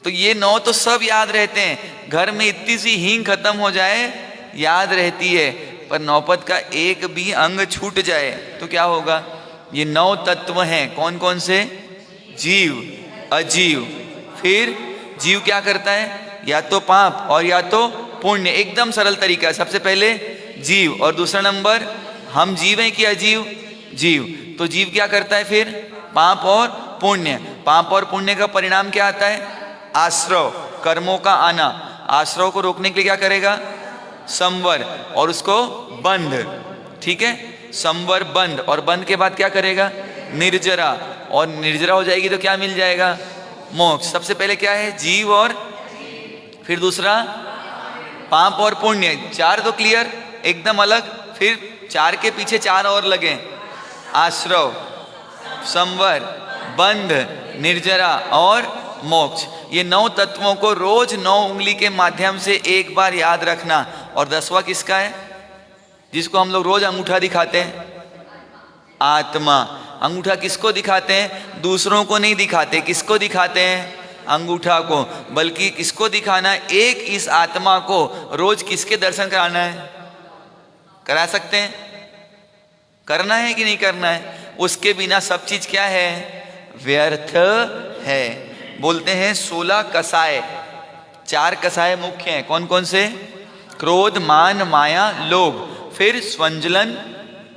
तो ये 9 तो सब याद रहते हैं। घर में इतनी सी हींग खत्म हो जाए याद रहती है, पर नौपत का एक भी अंग छूट जाए तो क्या होगा? ये 9 तत्व हैं। कौन कौन से? जीव, अजीव। फिर जीव क्या करता है? या तो पाप और या तो पुण्य। एकदम सरल तरीका। सबसे पहले जीव, और दूसरा नंबर हम जीव हैं कि अजीव? जीव। तो जीव क्या करता है फिर? पाप और पुण्य। पाप और पुण्य का परिणाम क्या आता है? आश्रव, कर्मों का आना। आश्रव को रोकने के लिए क्या करेगा? संवर, और उसको बंध। ठीक है, संवर बंध, और बंध के बाद क्या करेगा? निर्जरा, और निर्जरा हो जाएगी तो क्या मिल जाएगा? मोक्ष। सबसे पहले क्या है? जीव, और फिर दूसरा पाप और पुण्य। 4 तो क्लियर, एकदम अलग। फिर 4 के पीछे 4 और लगे, आश्रव, संवर, बंध, निर्जरा और मोक्ष। ये 9 तत्वों को रोज 9 उंगली के माध्यम से एक बार याद रखना। और 10वां किसका है? जिसको हम लोग रोज अंगूठा दिखाते हैं, आत्मा। अंगूठा किसको दिखाते हैं? दूसरों को नहीं दिखाते। किसको दिखाते हैं? अंगूठा को। बल्कि किसको दिखाना है? एक इस आत्मा को रोज किसके दर्शन कराना है? करा सकते हैं? करना है कि नहीं करना है? उसके बिना सब चीज क्या है? व्यर्थ है। बोलते हैं 16 कसाय। 4 कसाय मुख्य हैं। कौन कौन से? क्रोध, मान, माया, लोभ। फिर स्वंजलन,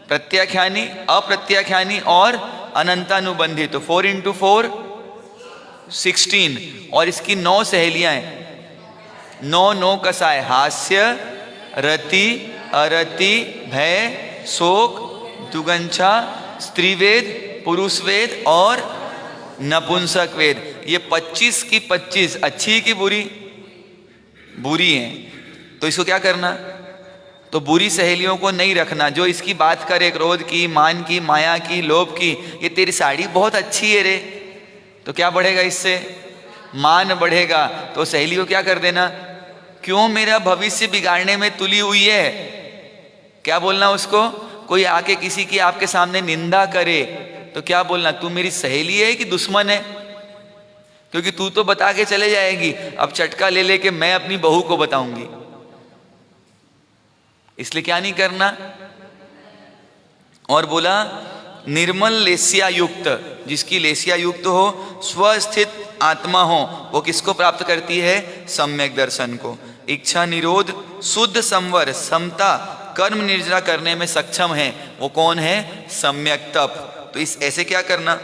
प्रत्याख्यानी, अप्रत्याख्यानी और अनंतानुबंधी। तो 4 × 4 16 और इसकी 9 सहेलियां हैं। 9 कसाय, हास्य, रति, अरति, भय, शोक, दुगंछा, स्त्रीवेद, पुरुष वेद और नपुंसक वेद। ये 25 की 25 अच्छी की बुरी? बुरी हैं। तो इसको क्या करना? तो बुरी सहेलियों को नहीं रखना। जो इसकी बात करे, क्रोध की, मान की, माया की, लोभ की, ये तेरी साड़ी बहुत अच्छी है रे, तो क्या बढ़ेगा इससे? मान बढ़ेगा। तो सहेली को क्या कर देना? क्यों मेरा भविष्य बिगाड़ने में तुली हुई है? क्या बोलना उसको? कोई आके किसी की आपके सामने निंदा करे तो क्या बोलना? तू मेरी सहेली है कि दुश्मन है? क्योंकि तू तो बता के चले जाएगी, अब चटका ले लेके मैं अपनी बहू को बताऊंगी। इसलिए क्या नहीं करना। और बोला निर्मल लेस्या युक्त, जिसकी लेस्या युक्त हो, स्वस्थित आत्मा हो, वो किसको प्राप्त करती है? सम्यक दर्शन को। इच्छा निरोध, शुद्ध संवर, समता, कर्म निर्जरा करने में सक्षम है, वो कौन है? सम्यक तप। तो इस ऐसे क्या करना?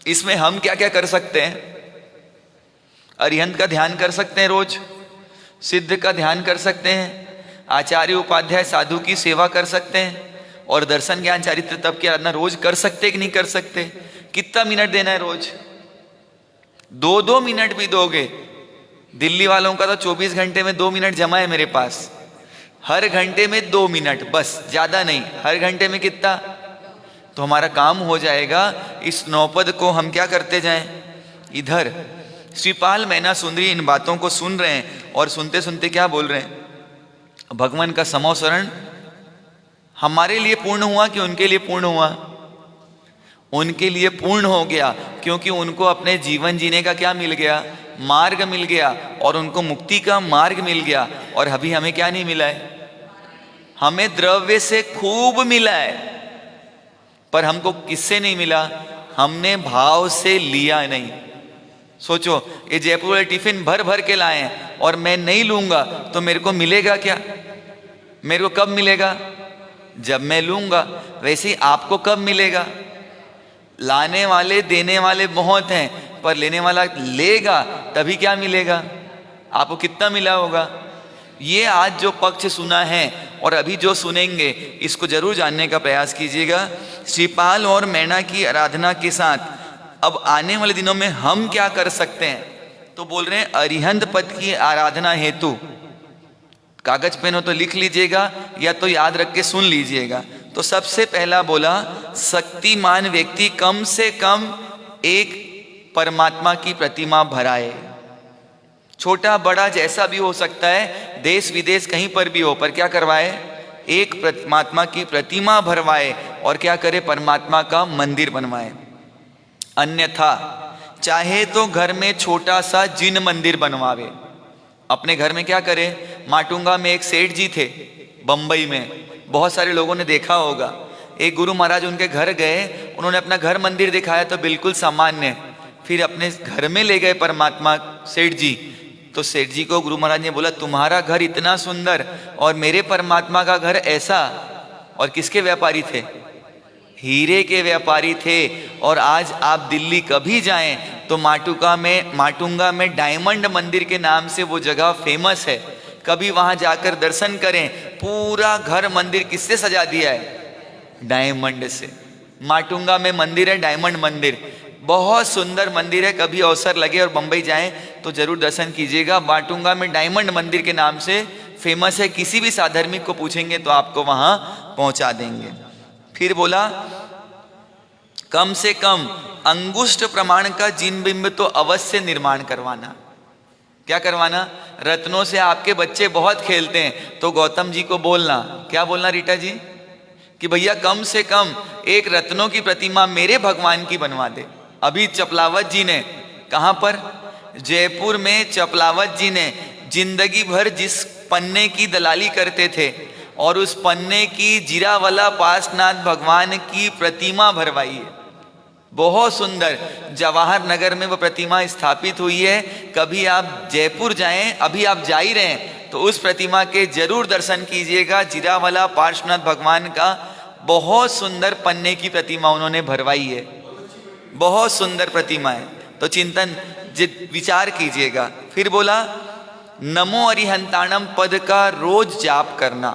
इसमें हम क्या क्या कर सकते हैं? अरिहंत का ध्यान कर सकते हैं रोज, सिद्ध का ध्यान कर सकते हैं, आचार्य उपाध्याय साधु की सेवा कर सकते हैं, और दर्शन ज्ञान चारित्र तप की आराधना रोज कर सकते कि नहीं कर सकते? कितना मिनट देना है रोज? 2-2 मिनट भी दोगे। दिल्ली वालों का तो 24 घंटे में 2 मिनट जमा है मेरे पास। हर घंटे में 2 मिनट बस, ज्यादा नहीं। हर घंटे में कितना? तो हमारा काम हो जाएगा। इस नौपद को हम क्या करते जाएं? इधर श्रीपाल मैना सुंदरी इन बातों को सुन रहे हैं और सुनते सुनते क्या बोल रहे हैं? भगवान का समोसरण हमारे लिए पूर्ण हुआ कि उनके लिए पूर्ण हुआ? उनके लिए पूर्ण हो गया, क्योंकि उनको अपने जीवन जीने का क्या मिल गया? मार्ग मिल गया, और उनको मुक्ति का मार्ग मिल गया। और अभी हमें क्या नहीं मिला है? हमें द्रव्य से खूब मिला है, पर हमको किससे नहीं मिला? हमने भाव से लिया नहीं। सोचो, ये जयपुर वाले टिफिन भर भर के लाए हैं और मैं नहीं लूंगा तो मेरे को मिलेगा क्या? मेरे को कब मिलेगा? जब मैं लूंगा। वैसे ही आपको कब मिलेगा? लाने वाले देने वाले बहुत हैं, पर लेने वाला लेगा तभी क्या मिलेगा? आपको कितना मिला होगा? ये आज जो पक्ष सुना है और अभी जो सुनेंगे, इसको जरूर जानने का प्रयास कीजिएगा। श्रीपाल और मैना की आराधना के साथ अब आने वाले दिनों में हम क्या कर सकते हैं? तो बोल रहे हैं अरिहंत पद की आराधना हेतु। कागज पेन हो तो लिख लीजिएगा, या तो याद रख के सुन लीजिएगा। तो सबसे पहला बोला, शक्तिमान व्यक्ति कम से कम एक परमात्मा की प्रतिमा भराए। छोटा बड़ा जैसा भी हो सकता है, देश विदेश कहीं पर भी हो, पर क्या करवाए? एक परमात्मा की प्रतिमा भरवाए। और क्या करे? परमात्मा का मंदिर बनवाए। अन्यथा चाहे तो घर में छोटा सा जिन मंदिर बनवावे। अपने घर में क्या करे? माटुंगा में एक सेठ जी थे, बंबई में, बहुत सारे लोगों ने देखा होगा। एक गुरु महाराज उनके घर गए, उन्होंने अपना घर मंदिर दिखाया तो बिल्कुल सामान्य। फिर अपने घर में ले गए परमात्मा सेठ जी, तो सेठ जी को गुरु महाराज ने बोला, तुम्हारा घर इतना सुंदर और मेरे परमात्मा का घर ऐसा। और किसके व्यापारी थे? हीरे के व्यापारी थे। और आज आप दिल्ली कभी जाएं तो माटुंगा में डायमंड मंदिर के नाम से वो जगह फेमस है। कभी वहां जाकर दर्शन करें। पूरा घर मंदिर किससे सजा दिया है? डायमंड से। माटुंगा में मंदिर है, डायमंड मंदिर, बहुत सुंदर मंदिर है। कभी अवसर लगे और बंबई जाएं तो जरूर दर्शन कीजिएगा। माटुंगा में डायमंड मंदिर के नाम से फेमस है। किसी भी साधर्मिक को पूछेंगे तो आपको वहां पहुंचा देंगे। फिर बोला, कम से कम अंगुष्ठ प्रमाण का जिन बिंब तो अवश्य निर्माण करवाना। क्या करवाना? रत्नों से आपके बच्चे बहुत खेलते हैं, तो गौतम जी को बोलना। क्या बोलना रीटा जी? कि भैया कम से कम एक रत्नों की प्रतिमा मेरे भगवान की बनवा दे। अभी चपलावत जी ने, कहां पर? जयपुर में चपलावत जी ने जिंदगी भर जिस पन्ने की दलाली करते थे और उस पन्ने की जीरावाला पासनाथ भगवान की प्रतिमा भरवाई है। बहुत सुंदर, जवाहर नगर में वो प्रतिमा स्थापित हुई है। कभी आप जयपुर जाएं, अभी आप जा ही रहे हैं, तो उस प्रतिमा के जरूर दर्शन कीजिएगा। जीरावाला पार्श्वनाथ भगवान का बहुत सुंदर पन्ने की प्रतिमा उन्होंने भरवाई है, बहुत सुंदर प्रतिमा है। तो चिंतन विचार कीजिएगा। फिर बोला नमो अरिहंताणम पद का रोज जाप करना,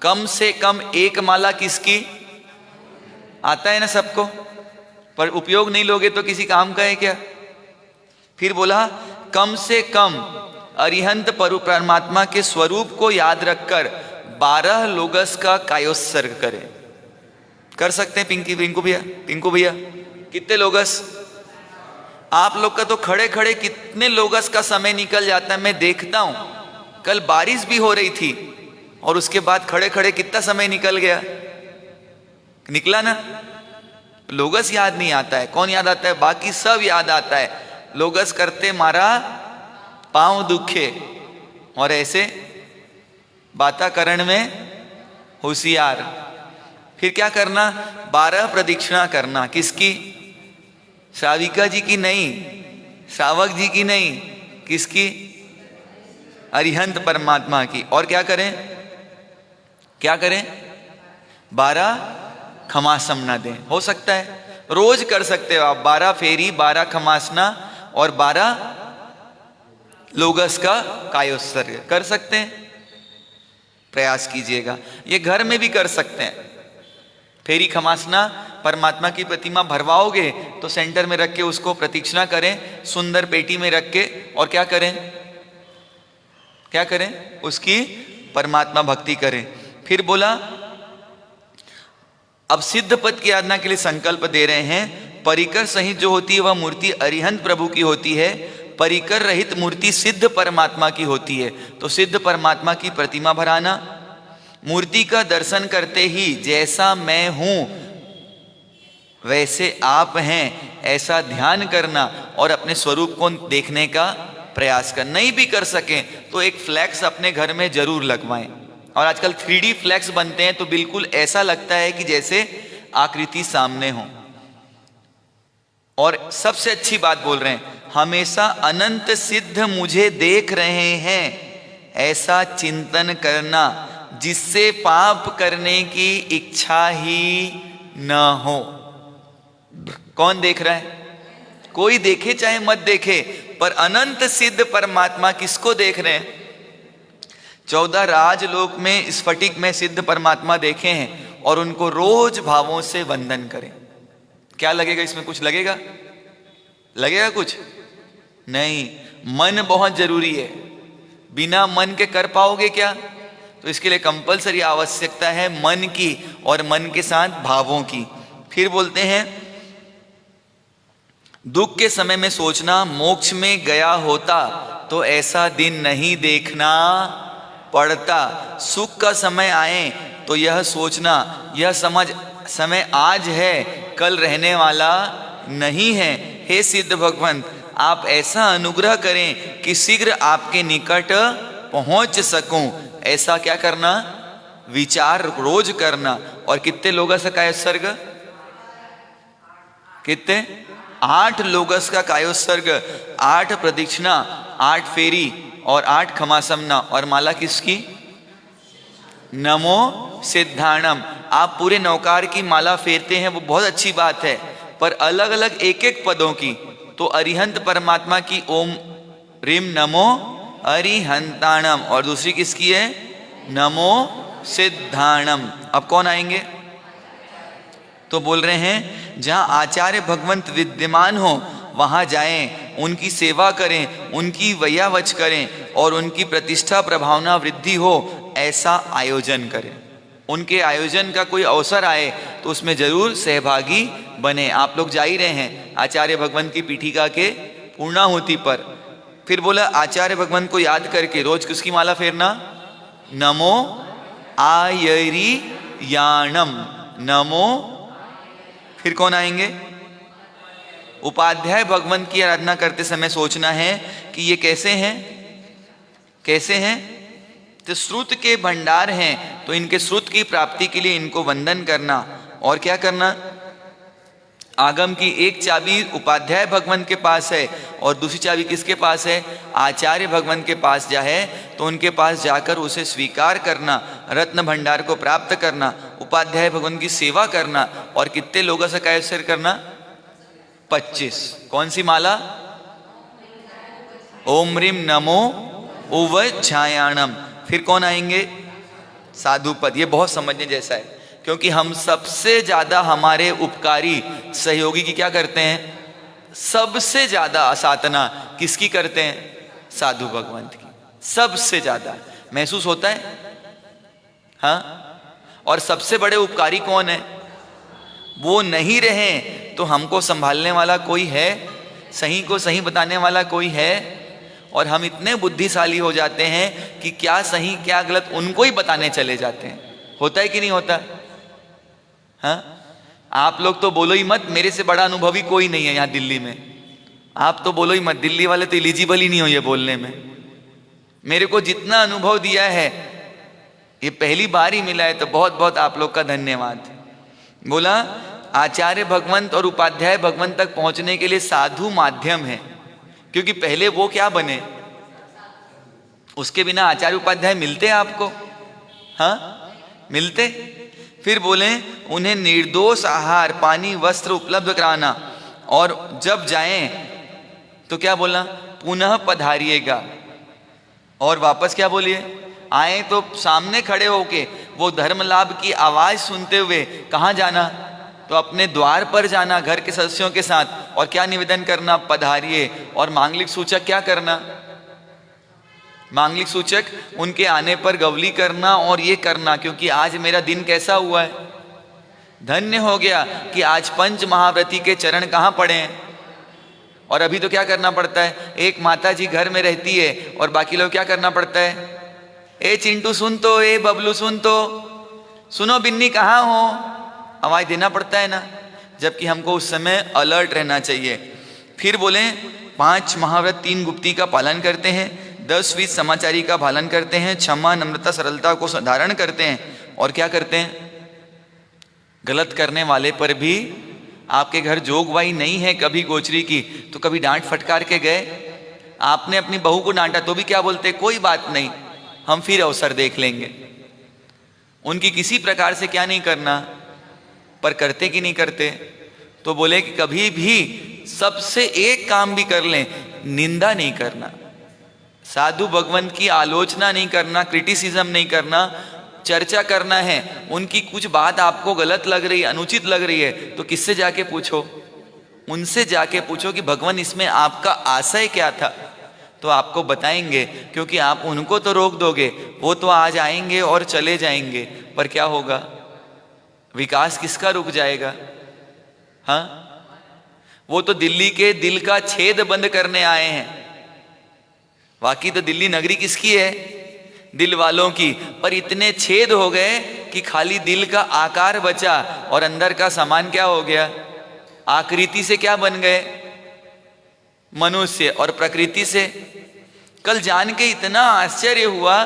कम से कम एक माला किसकी आता है ना सबको, पर उपयोग नहीं लोगे तो किसी काम का है क्या। फिर बोला कम से कम अरिहंत परमात्मा के स्वरूप को याद रखकर 12 लोगस का कायोत्सर्ग करें। कर सकते हैं पिंकू भैया कितने लोगस? आप लोग का तो खड़े खड़े कितने लोगस का समय निकल जाता है। मैं देखता हूं, कल बारिश भी हो रही थी और उसके बाद खड़े खड़े कितना समय निकल गया, निकला ना। लोगस याद नहीं आता है, कौन याद आता है? बाकी सब याद आता है। लोगस करते मारा पांव दुखे, और ऐसे बाताकरण में होशियार। फिर क्या करना? 12 प्रदक्षिणा करना। किसकी? श्राविका जी की नहीं, श्रावक जी की नहीं, किसकी? अरिहंत परमात्मा की। और क्या करें? 12 खमासना दें। हो सकता है रोज कर सकते हो आप 12 फेरी, 12 खमासना और 12 लोगस का कायोत्सर्ग कर सकते हैं। प्रयास कीजिएगा। ये घर में भी कर सकते हैं। फेरी खमासना परमात्मा की प्रतिमा भरवाओगे तो सेंटर में रख के उसको प्रतीक्षणा करें, सुंदर पेटी में रख के। और क्या करें? उसकी परमात्मा भक्ति करें। फिर बोला अब सिद्ध पद की आराधना के लिए संकल्प दे रहे हैं। परिकर सहित जो होती है वह मूर्ति अरिहंत प्रभु की होती है, परिकर रहित मूर्ति सिद्ध परमात्मा की होती है। तो सिद्ध परमात्मा की प्रतिमा भराना, मूर्ति का दर्शन करते ही जैसा मैं हूं वैसे आप हैं ऐसा ध्यान करना और अपने स्वरूप को देखने का प्रयास करना। नहीं भी कर सकें तो एक फ्लैक्स अपने घर में जरूर लगवाएं। और आजकल 3D फ्लैक्स बनते हैं तो बिल्कुल ऐसा लगता है कि जैसे आकृति सामने हो। और सबसे अच्छी बात बोल रहे हैं, हमेशा अनंत सिद्ध मुझे देख रहे हैं ऐसा चिंतन करना जिससे पाप करने की इच्छा ही न हो। कौन देख रहा है? कोई देखे चाहे मत देखे, पर अनंत सिद्ध परमात्मा किसको देख रहे हैं? 14 राजलोक में स्फटिक में सिद्ध परमात्मा देखे हैं और उनको रोज भावों से वंदन करें। क्या लगेगा इसमें? कुछ लगेगा कुछ नहीं। मन बहुत जरूरी है। बिना मन के कर पाओगे क्या? तो इसके लिए कंपलसरी आवश्यकता है मन की और मन के साथ भावों की। फिर बोलते हैं दुख के समय में सोचना मोक्ष में गया होता तो ऐसा दिन नहीं देखना पड़ता। सुख का समय आए तो यह सोचना, यह समझ समय आज है कल रहने वाला नहीं है। हे सिद्ध भगवंत आप ऐसा अनुग्रह करें कि शीघ्र आपके निकट पहुंच सकूं। ऐसा क्या करना? विचार रोज करना। और कितने लोगस का कायोत्सर्ग? कितने? 8 लोगस का कायोत्सर्ग, 8 प्रदक्षिणा, 8 फेरी और 8 खमासमना। और माला किसकी? नमो सिद्धाणम। आप पूरे नौकार की माला फेरते हैं वो बहुत अच्छी बात है, पर अलग अलग एक एक पदों की। तो अरिहंत परमात्मा की ओम ह्रीम नमो अरिहंताणम, और दूसरी किसकी है? नमो सिद्धाणम। अब कौन आएंगे? तो बोल रहे हैं जहां आचार्य भगवंत विद्यमान हो वहां जाएं, उनकी सेवा करें, उनकी वैयावच करें और उनकी प्रतिष्ठा प्रभावना वृद्धि हो ऐसा आयोजन करें। उनके आयोजन का कोई अवसर आए तो उसमें जरूर सहभागी बने। आप लोग जा ही रहे हैं आचार्य भगवंत की पीठिका के पूर्णाहुति पर। फिर बोला आचार्य भगवंत को याद करके रोज किसकी माला फेरना? नमो आयरी याणम। नमो। फिर कौन आएंगे? उपाध्याय भगवंत की आराधना करते समय सोचना है कि ये कैसे हैं? तो श्रुत के भंडार हैं, तो इनके श्रुत की प्राप्ति के लिए इनको वंदन करना। और क्या करना? आगम की एक चाबी उपाध्याय भगवंत के पास है और दूसरी चाबी किसके पास है? आचार्य भगवंत के पास जा है, तो उनके पास जाकर उसे स्वीकार करना, रत्न भंडार को प्राप्त करना उपाध्याय भगवान की सेवा करना और कितने लोगों से कैसे करना? 25। कौन सी माला? ओम ह्रीम नमो उवच्छायाणम। फिर कौन आएंगे? साधुपद। ये बहुत समझने जैसा है, क्योंकि हम सबसे ज्यादा हमारे उपकारी सहयोगी की क्या करते हैं? सबसे ज्यादा आसाधना किसकी करते हैं? साधु भगवंत की। सबसे ज्यादा महसूस होता है। हाँ, और सबसे बड़े उपकारी कौन है? वो नहीं रहे तो हमको संभालने वाला कोई है? सही को सही बताने वाला कोई है? और हम इतने बुद्धिशाली हो जाते हैं कि क्या सही क्या गलत उनको ही बताने चले जाते हैं। होता है कि नहीं होता? हाँ, आप लोग तो बोलो ही मत, मेरे से बड़ा अनुभवी कोई नहीं है यहाँ दिल्ली में। आप तो बोलो ही मत, दिल्ली वाले तो एलिजिबल ही नहीं हो ये बोलने में। मेरे को जितना अनुभव दिया है, ये पहली बार ही मिला है, तो बहुत बहुत आप लोग का धन्यवाद। बोला आचार्य भगवंत और उपाध्याय भगवंत तक पहुंचने के लिए साधु माध्यम है, क्योंकि पहले वो क्या बने? उसके बिना आचार्य उपाध्याय मिलते आपको? हाँ, मिलते? फिर बोले उन्हें निर्दोष आहार, पानी, वस्त्र उपलब्ध कराना, और जब जाएं तो क्या बोला? पुनः पधारिएगा। और वापस क्या बोलिए? आए तो सामने खड़े होके वो धर्म लाभ की आवाज सुनते हुए कहाँ जाना? तो अपने द्वार पर जाना घर के सदस्यों के साथ, और क्या निवेदन करना? पधारिए। और मांगलिक सूचक क्या करना? मांगलिक सूचक उनके आने पर गवली करना और ये करना, क्योंकि आज मेरा दिन कैसा हुआ है? धन्य हो गया कि आज पंच महाव्रती के चरण कहाँ पड़े हैं। और अभी तो क्या करना पड़ता है? एक माता जी घर में रहती है और बाकी लोग क्या करना पड़ता है? ए चिंटू सुन तो, ए बबलू सुन तो, सुनो बिन्नी कहाँ हो, आवाज देना पड़ता है ना। जबकि हमको उस समय अलर्ट रहना चाहिए। फिर बोले 5 महाव्रत 3 गुप्ती का पालन करते हैं, 10 विध समाचारी का पालन करते हैं, क्षमा नम्रता सरलता को धारण करते हैं, और क्या करते हैं? गलत करने वाले पर भी, आपके घर जोगवाई नहीं है कभी गोचरी की, तो कभी डांट फटकार के गए? आपने अपनी बहू को डांटा तो भी क्या बोलते? कोई बात नहीं, हम फिर अवसर देख लेंगे। उनकी किसी प्रकार से क्या नहीं करना, पर करते कि नहीं करते? तो बोले कि कभी भी सबसे एक काम भी कर लें, निंदा नहीं करना, साधु भगवंत की आलोचना नहीं करना, क्रिटिसिज्म नहीं करना। चर्चा करना है, उनकी कुछ बात आपको गलत लग रही है, अनुचित लग रही है, तो किससे जाके पूछो? उनसे जाके पूछो कि भगवान इसमें आपका आशय क्या था, तो आपको बताएंगे। क्योंकि आप उनको तो रोक दोगे, वो तो आज आएंगे और चले जाएंगे, पर क्या होगा? विकास किसका रुक जाएगा? हाँ, वो तो दिल्ली के दिल का छेद बंद करने आए हैं। बाकी तो दिल्ली नगरी किसकी है? दिल वालों की। पर इतने छेद हो गए कि खाली दिल का आकार बचा और अंदर का सामान क्या हो गया? आकृति से क्या बन गए? मनुष्य। और प्रकृति से कल जान के इतना आश्चर्य हुआ,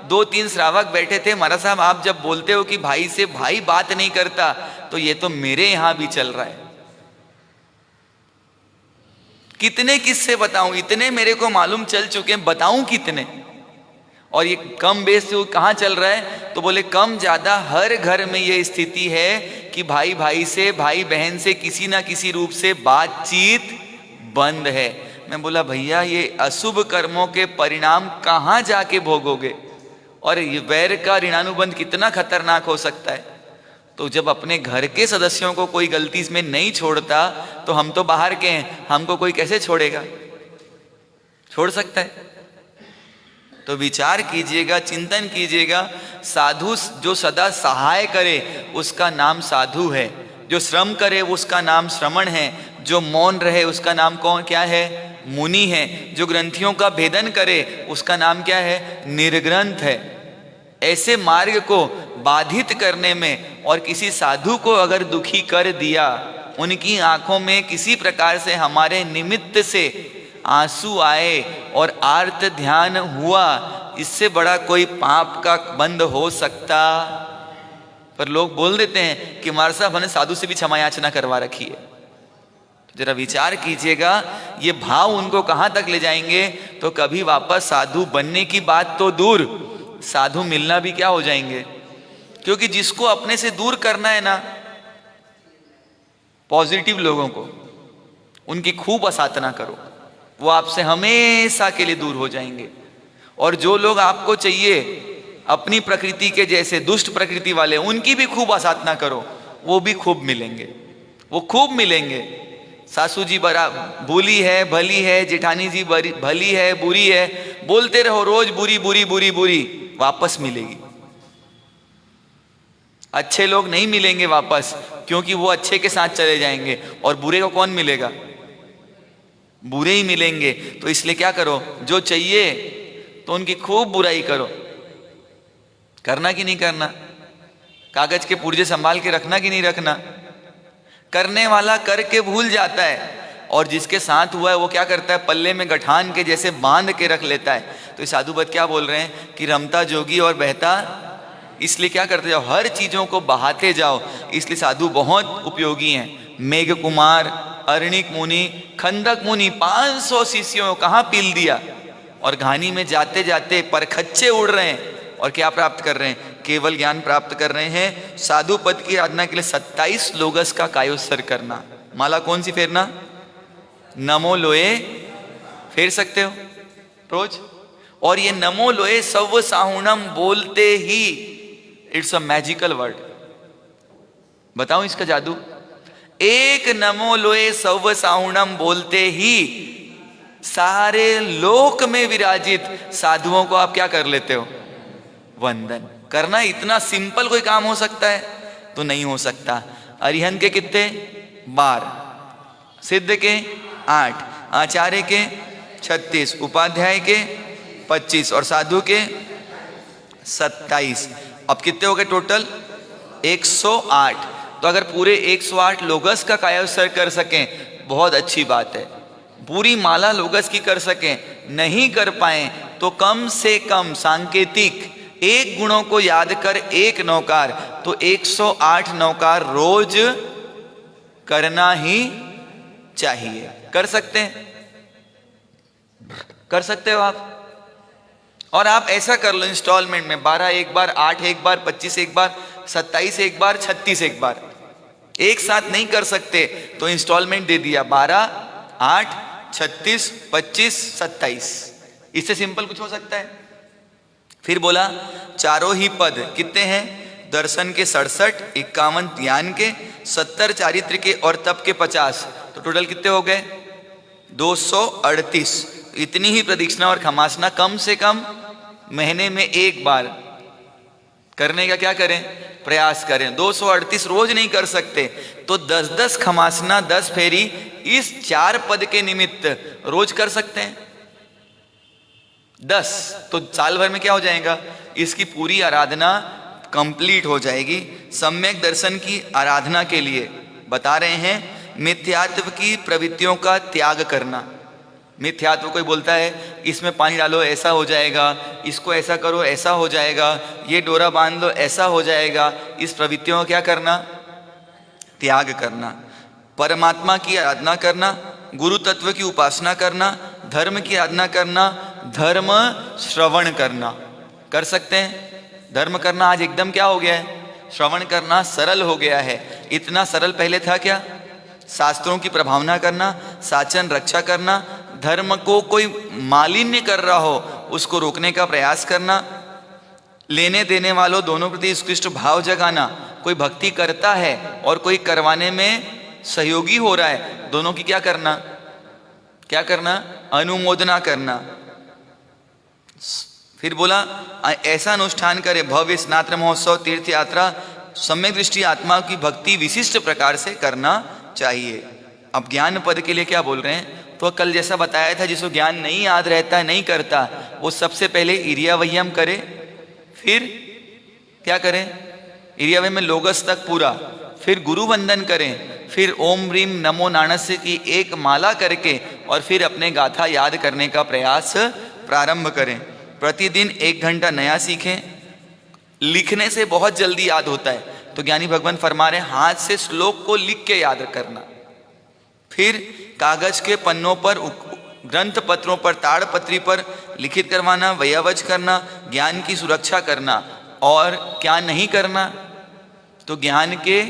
2-3 श्रावक बैठे थे। महाराज साहब, आप जब बोलते हो कि भाई से भाई बात नहीं करता, तो ये तो मेरे यहां भी चल रहा है। कितने किस्से बताऊं? इतने मेरे को मालूम चल चुके हैं, बताऊं कितने? और ये कम बेस से कहाँ चल रहा है? तो बोले कम ज्यादा हर घर में ये स्थिति है कि भाई भाई से, भाई बहन से किसी ना किसी रूप से बातचीत बंद है। मैं बोला भैया, ये अशुभ कर्मों के परिणाम कहाँ जाके भोगोगे? और ये वैर का ऋणानुबंध कितना खतरनाक हो सकता है। तो जब अपने घर के सदस्यों को कोई गलती इसमें नहीं छोड़ता, तो हम तो बाहर के हैं, हमको कोई कैसे छोड़ेगा? छोड़ सकता है? तो विचार कीजिएगा, चिंतन कीजिएगा। साधु जो सदा सहाय करे उसका नाम साधु है, जो श्रम करे उसका नाम श्रमण है, जो मौन रहे उसका नाम कौन क्या है? मुनि है, जो ग्रंथियों का भेदन करे उसका नाम क्या है? निर्ग्रंथ है। ऐसे मार्ग को बाधित करने में और किसी साधु को अगर दुखी कर दिया, उनकी आंखों में किसी प्रकार से हमारे निमित्त से आंसू आए और आर्त ध्यान हुआ, इससे बड़ा कोई पाप का बंद हो सकता? पर लोग बोल देते हैं कि हमारे साहब हमने साधु से भी क्षमा याचना करवा रखी है। तो जरा विचार कीजिएगा, ये भाव उनको कहां तक ले जाएंगे? तो कभी वापस साधु बनने की बात तो दूर, साधु मिलना भी क्या हो जाएंगे? क्योंकि जिसको अपने से दूर करना है ना, पॉजिटिव लोगों को, उनकी खूब आसाधना करो, वो आपसे हमेशा के लिए दूर हो जाएंगे। और जो लोग आपको चाहिए अपनी प्रकृति के जैसे दुष्ट प्रकृति वाले, उनकी भी खूब आसाधना करो, वो भी खूब मिलेंगे, वो खूब मिलेंगे। सासू जी बड़ा भूली है, भली है, जेठानी जी भली है, बुरी है, बोलते रहो रोज बुरी बुरी बुरी बुरी, वापस मिलेगी। अच्छे लोग नहीं मिलेंगे वापस, क्योंकि वो अच्छे के साथ चले जाएंगे, और बुरे को कौन मिलेगा? बुरे ही मिलेंगे। तो इसलिए क्या करो, जो चाहिए तो उनकी खूब बुराई करो। करना कि नहीं करना? कागज के पुर्जे संभाल के रखना कि नहीं रखना? करने वाला करके भूल जाता है, और जिसके साथ हुआ है वो क्या करता है, पल्ले में गठान के जैसे बांध के रख लेता है। तो साधुबत क्या बोल रहे हैं कि रमता जोगी और बहता, इसलिए क्या करते जाओ, हर चीजों को बहाते जाओ। इसलिए साधु बहुत उपयोगी हैं। मेघ कुमार, अर्णिक मुनि, खंदक मुनि, 500 शिष्यों कहाँ पील दिया, और घानी में जाते जाते परखच्चे उड़ रहे हैं, और क्या प्राप्त कर रहे हैं? केवल ज्ञान प्राप्त कर रहे हैं। साधु पद की आराधना के लिए 27 लोगस का कायोत्सर्ग करना। माला कौन सी फेरना? नमो लोए फेर सकते हो रोज, और ये नमो लोए सव साहुणम बोलते ही, इट्स अ मैजिकल वर्ड। बताऊं इसका जादू? एक नमो लोए सव साहुणम बोलते ही सारे लोक में विराजित साधुओं को आप क्या कर लेते हो? वंदन करना। इतना सिंपल कोई काम हो सकता है? तो नहीं हो सकता। अरिहंत के कितने? 12, सिद्ध के 8, आचार्य के 36, उपाध्याय के 25 और साधु के 27। अब कितने हो गए टोटल? 108। तो अगर पूरे 108 लोगस का कायोत्सर्ग कर सकें, बहुत अच्छी बात है। पूरी माला लोगस की कर सकें, नहीं कर पाए तो कम से कम सांकेतिक एक गुणों को याद कर एक नौकार, तो 108 नौकार रोज करना ही चाहिए। कर सकते हैं? कर सकते हो आप। और आप ऐसा कर लो इंस्टॉलमेंट में, 12 एक बार, 8 एक बार, 25 एक बार, 27 एक बार, 36 एक बार। एक साथ नहीं कर सकते तो इंस्टॉलमेंट दे दिया, 12, 8, 36, 25, 27। इससे सिंपल कुछ हो सकता है? फिर बोला चारों ही पद कितने हैं? दर्शन के 67, 51 ज्ञान के, 70 चारित्र के और तप के 50। तो टोटल कितने हो गए? 238। इतनी ही प्रदक्षिणा और खमासना कम से कम महीने में एक बार करने का क्या करें? प्रयास करें। 238 रोज नहीं कर सकते तो 10-10 खमासना, 10 फेरी इस 4 पद के निमित्त रोज कर सकते हैं। 10 तो साल भर में क्या हो जाएगा? इसकी पूरी आराधना कंप्लीट हो जाएगी। सम्यक दर्शन की आराधना के लिए बता रहे हैं मिथ्यात्व की प्रवृत्तियों का त्याग करना। मिथ्यात्व कोई बोलता है इसमें पानी डालो ऐसा हो जाएगा, इसको ऐसा करो ऐसा हो जाएगा, ये डोरा बांध लो ऐसा हो जाएगा, इस प्रवृत्तियों का क्या करना? त्याग करना। परमात्मा की आराधना करना, गुरु तत्व की उपासना करना, धर्म की आराधना करना, धर्म श्रवण करना। कर सकते हैं? धर्म करना आज एकदम क्या हो गया है? श्रवण करना सरल हो गया है। इतना सरल पहले था क्या? शास्त्रों की प्रभावना करना, साचन रक्षा करना, धर्म को कोई मालिन्य कर रहा हो उसको रोकने का प्रयास करना, लेने देने वालों दोनों प्रति उत्कृष्ट भाव जगाना। कोई भक्ति करता है और कोई करवाने में सहयोगी हो रहा है, दोनों की क्या करना? क्या करना? अनुमोदना करना। फिर बोला ऐसा अनुष्ठान करे भव्य स्नात्र महोत्सव तीर्थ यात्रा सम्यक दृष्टि आत्मा की भक्ति विशिष्ट प्रकार से करना चाहिए। अब ज्ञान पद के लिए क्या बोल रहे हैं? तो कल जैसा बताया था जिसको ज्ञान नहीं याद रहता है, नहीं करता, वो सबसे पहले इरियावयम करे, फिर क्या करें? इरियावयम में लोगस तक पूरा, फिर गुरु वंदन करें, फिर ओम ह्रीम नमो नाणस्य की एक माला करके और फिर अपने गाथा याद करने का प्रयास प्रारंभ करें। प्रतिदिन 1 घंटा नया सीखें। लिखने से बहुत जल्दी याद होता है, तो ज्ञानी भगवान फरमा रहे हाथ से श्लोक को लिख के याद करना, फिर कागज के पन्नों पर, ग्रंथ पत्रों पर, ताड़पत्री पर लिखित करवाना, वयावज करना, ज्ञान की सुरक्षा करना। और क्या नहीं करना, तो ज्ञान के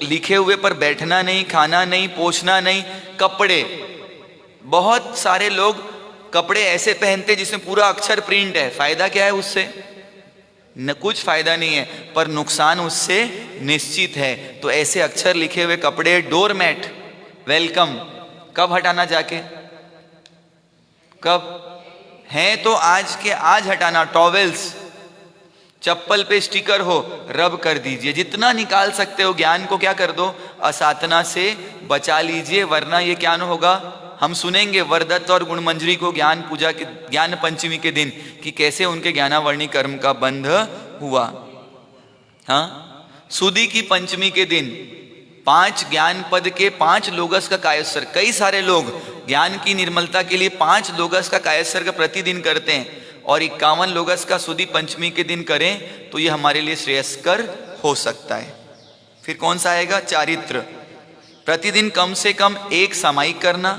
लिखे हुए पर बैठना नहीं, खाना नहीं, पोछना नहीं। कपड़े, बहुत सारे लोग कपड़े ऐसे पहनते जिसमें पूरा अक्षर प्रिंट है, फायदा क्या है उससे? न कुछ फायदा नहीं है, पर नुकसान उससे निश्चित है। तो ऐसे अक्षर लिखे हुए कपड़े, डोरमैट, वेलकम, कब हटाना जाके? कब हैं तो आज के आज हटाना। टॉवेल्स, चप्पल पे स्टिकर हो, रब कर दीजिए, जितना निकाल सकते हो। ज्ञान को क्या कर दो, असाधना से बचा लीजिए, वरना ये क्या न होगा। हम सुनेंगे वरदत्त और गुणमंजरी को ज्ञान पूजा के, ज्ञान पंचमी के दिन, कि कैसे उनके ज्ञानावर्णी कर्म का बंध हुआ। हाँ, सुदी की पंचमी के दिन 5 ज्ञान पद के 5 लोगस का कायस्वर, कई सारे लोग ज्ञान की निर्मलता के लिए 5 लोगस का कायस्वर प्रतिदिन करते हैं, और 51 लोगस का सुदी पंचमी के दिन करें तो ये हमारे लिए श्रेयस्कर हो सकता है। फिर कौन सा आएगा? चारित्र, प्रतिदिन कम से कम 1 सामायिक करना,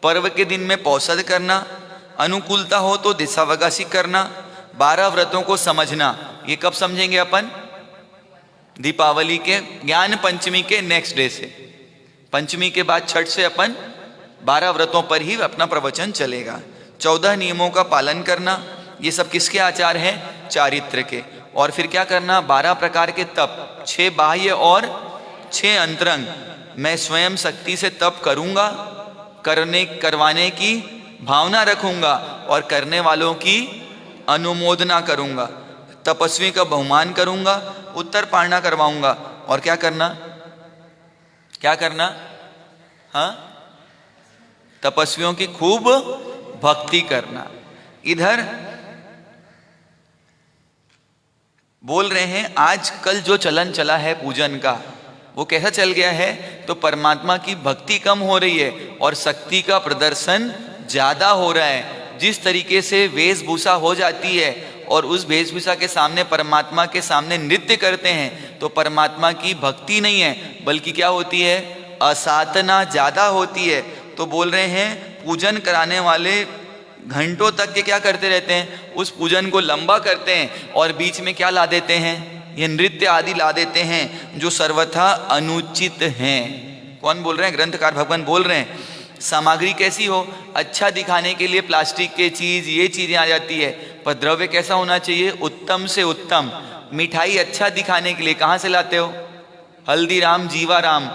पर्व के दिन में पौषध करना, अनुकूलता हो तो दिशावकाशी करना, 12 व्रतों को समझना। ये कब समझेंगे अपन? दीपावली के ज्ञान पंचमी के नेक्स्ट डे से, पंचमी के बाद छठ से अपन 12 व्रतों पर ही अपना प्रवचन चलेगा। 14 नियमों का पालन करना, ये सब किसके आचार हैं? चारित्र के। और फिर क्या करना? 12 प्रकार के तप, 6 बाह्य और 6 अंतरंग। मैं स्वयं शक्ति से तप करूंगा, करवाने की भावना रखूंगा, और करने वालों की अनुमोदना करूंगा, तपस्वी का बहुमान करूंगा, उत्तर पारणा करवाऊंगा। और क्या करना? क्या करना? हाँ, तपस्वियों की खूब भक्ति करना। इधर बोल रहे हैं आजकल जो चलन चला है पूजन का, वो कैसा चल गया है? तो परमात्मा की भक्ति कम हो रही है और शक्ति का प्रदर्शन ज्यादा हो रहा है। जिस तरीके से वेशभूषा हो जाती है और उस वेशभूषा के सामने परमात्मा के सामने नृत्य करते हैं, तो परमात्मा की भक्ति नहीं है, बल्कि क्या होती है? असाधना ज्यादा होती है। तो बोल रहे हैं पूजन कराने वाले घंटों तक के क्या करते रहते हैं? उस पूजन को लंबा करते हैं, और बीच में क्या ला देते हैं? ये नृत्य आदि ला देते हैं, जो सर्वथा अनुचित हैं। कौन बोल रहे हैं? ग्रंथकार भगवान बोल रहे हैं। सामग्री कैसी हो? अच्छा दिखाने के लिए प्लास्टिक के चीज, ये चीजें आ जाती है, पर द्रव्य कैसा होना चाहिए? उत्तम से उत्तम। मिठाई अच्छा दिखाने के लिए कहाँ से लाते हो? हल्दीराम, जीवाराम,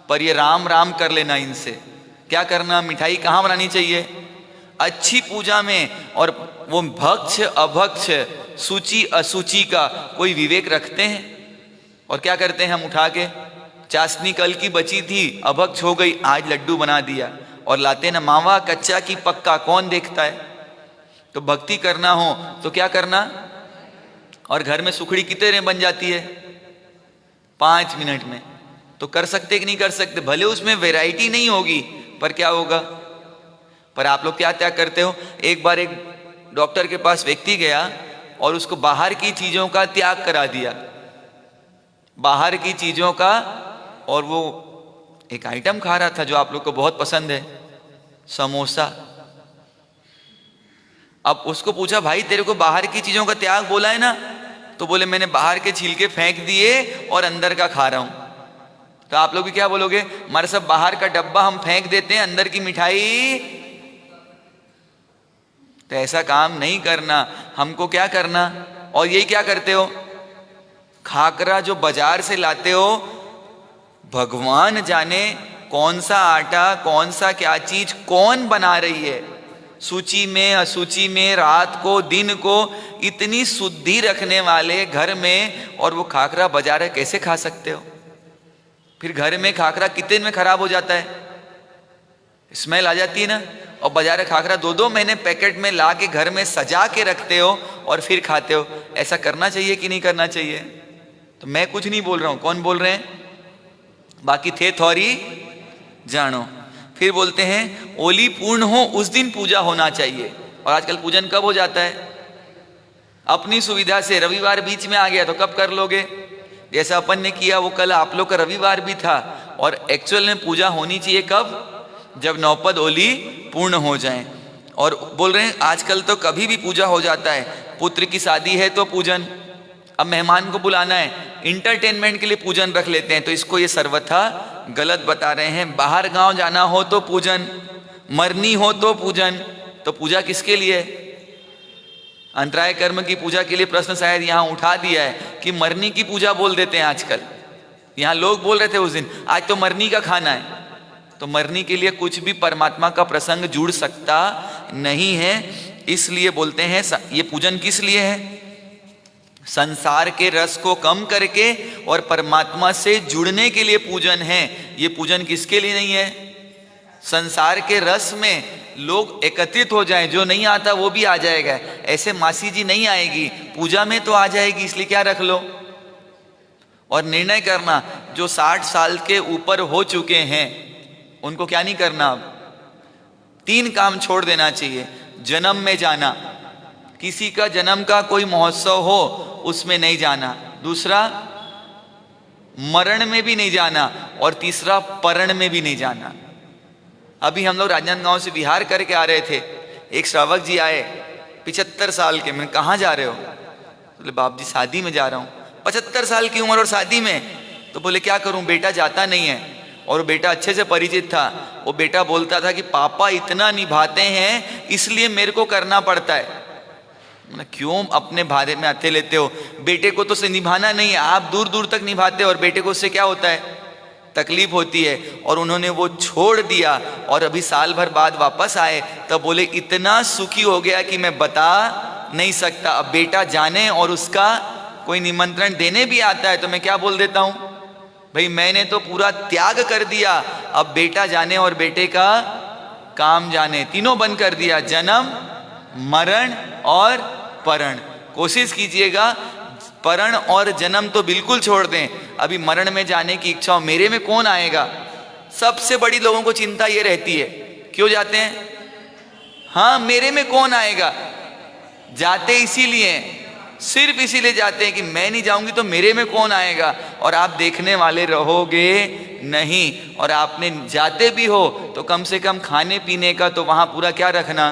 पर ये राम राम कर लेना इनसे। क्या करना? मिठाई कहाँ बनानी चाहिए? अच्छी पूजा में। और वो भक्ष अभक्ष, सूची असूची का कोई विवेक रखते हैं? और क्या करते हैं हम? उठा के चाशनी कल की बची थी, अभक्ष हो गई, आज लड्डू बना दिया, और लाते ना मावा कच्चा की पक्का, कौन देखता है? तो भक्ति करना हो तो क्या करना? और घर में सुखड़ी कितने में बन जाती है? 5 मिनट में। तो कर सकते कि नहीं कर सकते? भले उसमें वैरायटी नहीं होगी, पर क्या होगा? पर आप लोग क्या त्याग करते हो? एक बार एक डॉक्टर के पास व्यक्ति गया और उसको बाहर की चीजों का त्याग करा दिया, बाहर की चीजों का। और वो एक आइटम खा रहा था जो आप लोग को बहुत पसंद है, समोसा। अब उसको पूछा, भाई तेरे को बाहर की चीजों का त्याग बोला है ना? तो बोले मैंने बाहर के छिलके फेंक दिए और अंदर का खा रहा हूं। तो आप लोग भी क्या बोलोगे? हमारे सब बाहर का डब्बा हम फेंक देते हैं, अंदर की मिठाई। तो ऐसा काम नहीं करना। हमको क्या करना? और यही क्या करते हो? खाकरा जो बाजार से लाते हो, भगवान जाने कौन सा आटा, कौन सा क्या चीज कौन बना रही है। सूची में असूची में, रात को दिन को, इतनी शुद्धि रखने वाले घर में, और वो खाकरा बाजार है, कैसे खा सकते हो? फिर घर में खाकरा कितने में खराब हो जाता है, स्मेल आ जाती है ना। और बाजार खाकरा 2-2 महीने पैकेट में ला के घर में सजा के रखते हो और फिर खाते हो। ऐसा करना चाहिए कि नहीं करना चाहिए? तो मैं कुछ नहीं बोल रहा हूं, कौन बोल रहे हैं? बाकी थे थोड़ी जानो। फिर बोलते हैं ओली पूर्ण हो उस दिन पूजा होना चाहिए। और आजकल पूजन कब हो जाता है? अपनी सुविधा से। रविवार बीच में आ गया तो कब कर लोगे? जैसा अपन ने किया वो कल आप लोग का रविवार भी था, और एक्चुअल में पूजा होनी चाहिए कब? जब 9 पद ओली पूर्ण हो जाएं। और बोल रहे हैं आजकल तो कभी भी पूजा हो जाता है, पुत्र की शादी है तो पूजन, अब मेहमान को बुलाना है, इंटरटेनमेंट के लिए पूजन रख लेते हैं, तो इसको ये सर्वथा गलत बता रहे हैं। बाहर गांव जाना हो तो पूजन, मरनी हो तो पूजन, तो पूजा किसके लिए? अंतराय कर्म की पूजा के लिए प्रश्न शायद यहाँ उठा दिया है कि मरनी की पूजा बोल देते हैं आजकल। यहाँ लोग बोल रहे थे उस दिन आज तो मरनी का खाना है, तो मरनी के लिए कुछ भी परमात्मा का प्रसंग जुड़ सकता नहीं है, इसलिए बोलते हैं ये पूजन किस लिए है? संसार के रस को कम करके और परमात्मा से जुड़ने के लिए पूजन है। ये पूजन किसके लिए नहीं है? संसार के रस में लोग एकत्रित हो जाएं, जो नहीं आता वो भी आ जाएगा। ऐसे मासी जी नहीं आएगी, पूजा में तो आ जाएगी, इसलिए क्या रख लो। और निर्णय करना, जो 60 साल के ऊपर हो चुके हैं उनको क्या नहीं करना, अब 3 काम छोड़ देना चाहिए। जन्म में जाना, किसी का जन्म का कोई महोत्सव हो उसमें नहीं जाना। दूसरा, मरण में भी नहीं जाना। और तीसरा, परण में भी नहीं जाना। अभी हम लोग राजनांदगांव से बिहार करके आ रहे थे, एक श्रावक जी आए 75 साल के। मैंने कहाँ जा रहे हो? बोले बाप जी शादी में जा रहा हूँ। 75 साल की उम्र और शादी में? तो बोले क्या करूँ, बेटा जाता नहीं है। और बेटा अच्छे से परिचित था। वो बेटा बोलता था कि पापा इतना निभाते हैं इसलिए मेरे को करना पड़ता है। मैंने क्यों अपने भारे में हाथे लेते हो? बेटे को तो से निभाना नहीं है, आप दूर दूर तक निभाते हो और बेटे को उससे क्या होता है, तकलीफ होती है। और उन्होंने वो छोड़ दिया और अभी साल भर बाद वापस आए तब बोले इतना सुखी हो गया कि मैं बता नहीं सकता। अब बेटा जाने और उसका कोई निमंत्रण देने भी आता है तो मैं क्या बोल देता हूँ, भाई मैंने तो पूरा त्याग कर दिया, अब बेटा जाने और बेटे का काम जाने, तीनों बंद कर दिया, जन्म मरण और परण। कोशिश कीजिएगा परण और जन्म तो बिल्कुल छोड़ दें, अभी मरण में जाने की इच्छा हो, मेरे में कौन आएगा। सबसे बड़ी लोगों को चिंता ये रहती है, क्यों जाते हैं, हाँ मेरे में कौन आएगा। जाते इसीलिए, सिर्फ इसीलिए जाते हैं कि मैं नहीं जाऊंगी तो मेरे में कौन आएगा। और आप देखने वाले रहोगे नहीं, और आपने जाते भी हो तो कम से कम खाने पीने का तो वहां पूरा क्या रखना,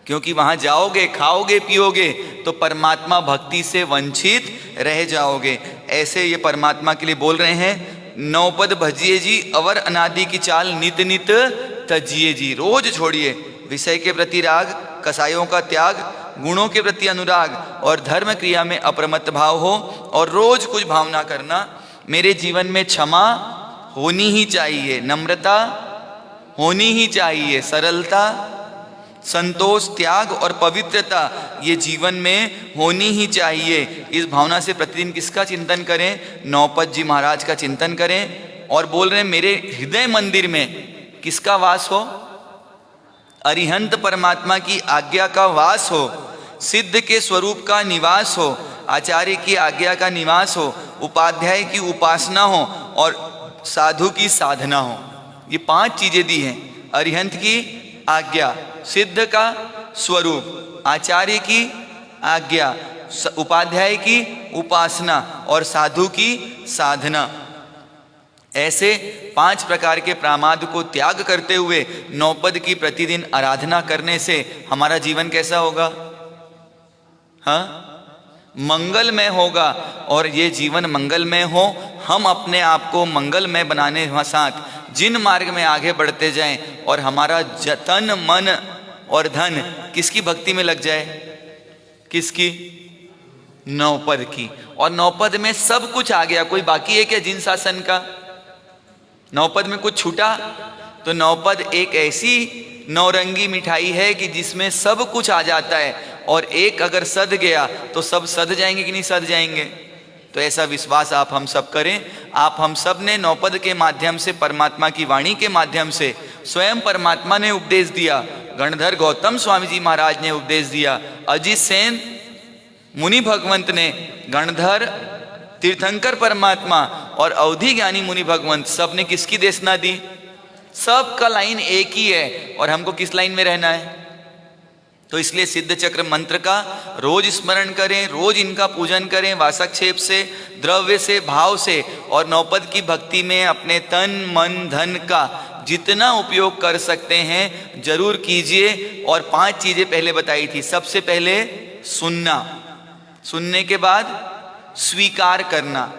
क्योंकि वहां जाओगे खाओगे पियोगे तो परमात्मा भक्ति से वंचित रह जाओगे। ऐसे ये परमात्मा के लिए बोल रहे हैं, 9 पद भजिए जी अवर अनादि की चाल नित नित तजिए जी। रोज छोड़िए विषय के प्रति राग, कसायों का त्याग, गुणों के प्रति अनुराग और धर्म क्रिया में अप्रमत्त भाव हो, और रोज कुछ भावना करना, मेरे जीवन में क्षमा होनी ही चाहिए, नम्रता होनी ही चाहिए, सरलता, संतोष, त्याग और पवित्रता ये जीवन में होनी ही चाहिए। इस भावना से प्रतिदिन किसका चिंतन करें, नौपत जी महाराज का चिंतन करें। और बोल रहे हैं मेरे हृदय मंदिर में किसका वास हो, अरिहंत परमात्मा की आज्ञा का वास हो, सिद्ध के स्वरूप का निवास हो, आचार्य की आज्ञा का निवास हो, उपाध्याय की उपासना हो और साधु की साधना हो। ये 5 चीजें दी हैं, अरिहंत की आज्ञा, सिद्ध का स्वरूप, आचार्य की आज्ञा, उपाध्याय की उपासना और साधु की साधना। ऐसे 5 प्रकार के प्रामाद को त्याग करते हुए 9 पद की प्रतिदिन आराधना करने से हमारा जीवन कैसा होगा, हाँ मंगलमय होगा। और ये जीवन मंगलमय हो, हम अपने आप को मंगलमय बनाने साथ जिन मार्ग में आगे बढ़ते जाएं और हमारा तन मन और धन किसकी भक्ति में लग जाए, किसकी, 9 पद की। और 9 पद में सब कुछ आ गया, कोई बाकी है क्या जिन शासन का, 9 पद में कुछ छूटा? तो 9 पद एक ऐसी 9 मिठाई है कि जिसमें सब कुछ आ जाता है, और एक अगर सध गया तो सब सध जाएंगे कि नहीं सध जाएंगे। तो ऐसा विश्वास आप हम सब करें। आप हम सब ने 9 पद के माध्यम से, परमात्मा की वाणी के माध्यम से, स्वयं परमात्मा ने उपदेश दिया, गणधर गौतम स्वामी जी महाराज ने उपदेश दिया, अजित सेन मुनि भगवंत ने, गणधर तीर्थंकर परमात्मा और अवधि ज्ञानी मुनि भगवंत, सब ने किसकी देशना दी, सबका लाइन एक ही है, और हमको किस लाइन में रहना है। तो इसलिए सिद्ध चक्र मंत्र का रोज स्मरण करें, रोज इनका पूजन करें, वासक्षेप से, द्रव्य से, भाव से, और 9 पद की भक्ति में अपने तन मन धन का जितना उपयोग कर सकते हैं जरूर कीजिए। और 5 चीजें पहले बताई थी, सबसे पहले सुनना, सुनने के बाद स्वीकार करना।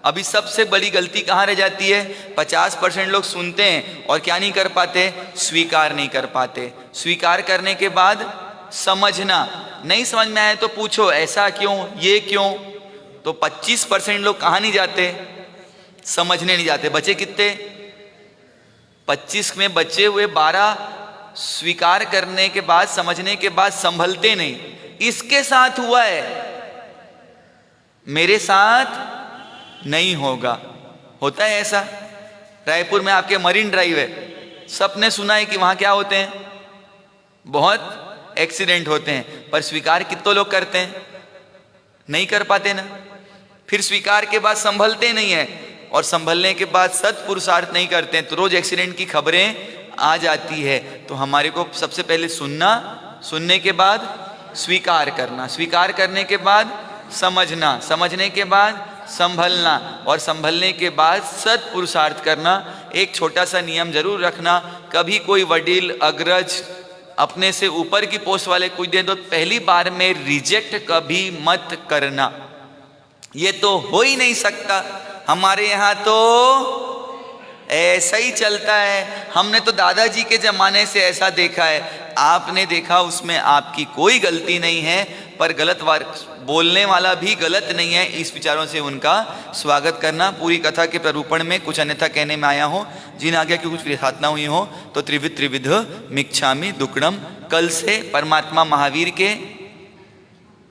अभी सबसे बड़ी गलती कहाँ रह जाती है? 50% लोग सुनते हैं और क्या नहीं कर पाते? स्वीकार नहीं कर पाते। स्वीकार करने के बाद समझना, नहीं समझ में आए तो पूछो ऐसा क्यों, ये क्यों। तो 25% लोग कहाँ नहीं जाते? समझने नहीं जाते। बचे कितने? 25 में बचे हुए 12 स्वीकार करने के बाद, समझने के बाद संभलते नहीं। इसके साथ हुआ है, मेरे साथ नहीं होगा। होता है ऐसा। रायपुर में आपके मरीन ड्राइव है, सबने सुना है कि वहां क्या होते हैं? बहुत एक्सीडेंट होते हैं, पर स्वीकार कितने लोग करते हैं? नहीं कर पाते ना। फिर स्वीकार के बाद संभलते नहीं है, और संभलने के बाद सत्पुरुषार्थ नहीं करते हैं, तो रोज एक्सीडेंट की खबरें आ जाती है। तो हमारे को सबसे पहले सुनना, सुनने के बाद स्वीकार करना, स्वीकार करने के बाद समझना, समझने के बाद संभलना, और संभलने के बाद सत्पुरुषार्थ करना। एक छोटा सा नियम जरूर रखना, कभी कोई वडील अग्रज अपने से ऊपर की पोस्ट वाले कुछ दे तो पहली बार में रिजेक्ट कभी मत करना। ये तो हो ही नहीं सकता, हमारे यहाँ तो ऐसा ही चलता है, हमने तो दादाजी के जमाने से ऐसा देखा है। आपने देखा, उसमें आपकी कोई गलती नहीं है, पर गलत बोलने वाला भी गलत नहीं है। इस विचारों से उनका स्वागत करना। पूरी कथा के प्ररूपण में कुछ अन्यथा कहने में आया हो, जिन आज्ञा की कुछ विधातना हुई हो, तो त्रिविध त्रिविध मिच्छामि दुक्कडम। कल से परमात्मा महावीर के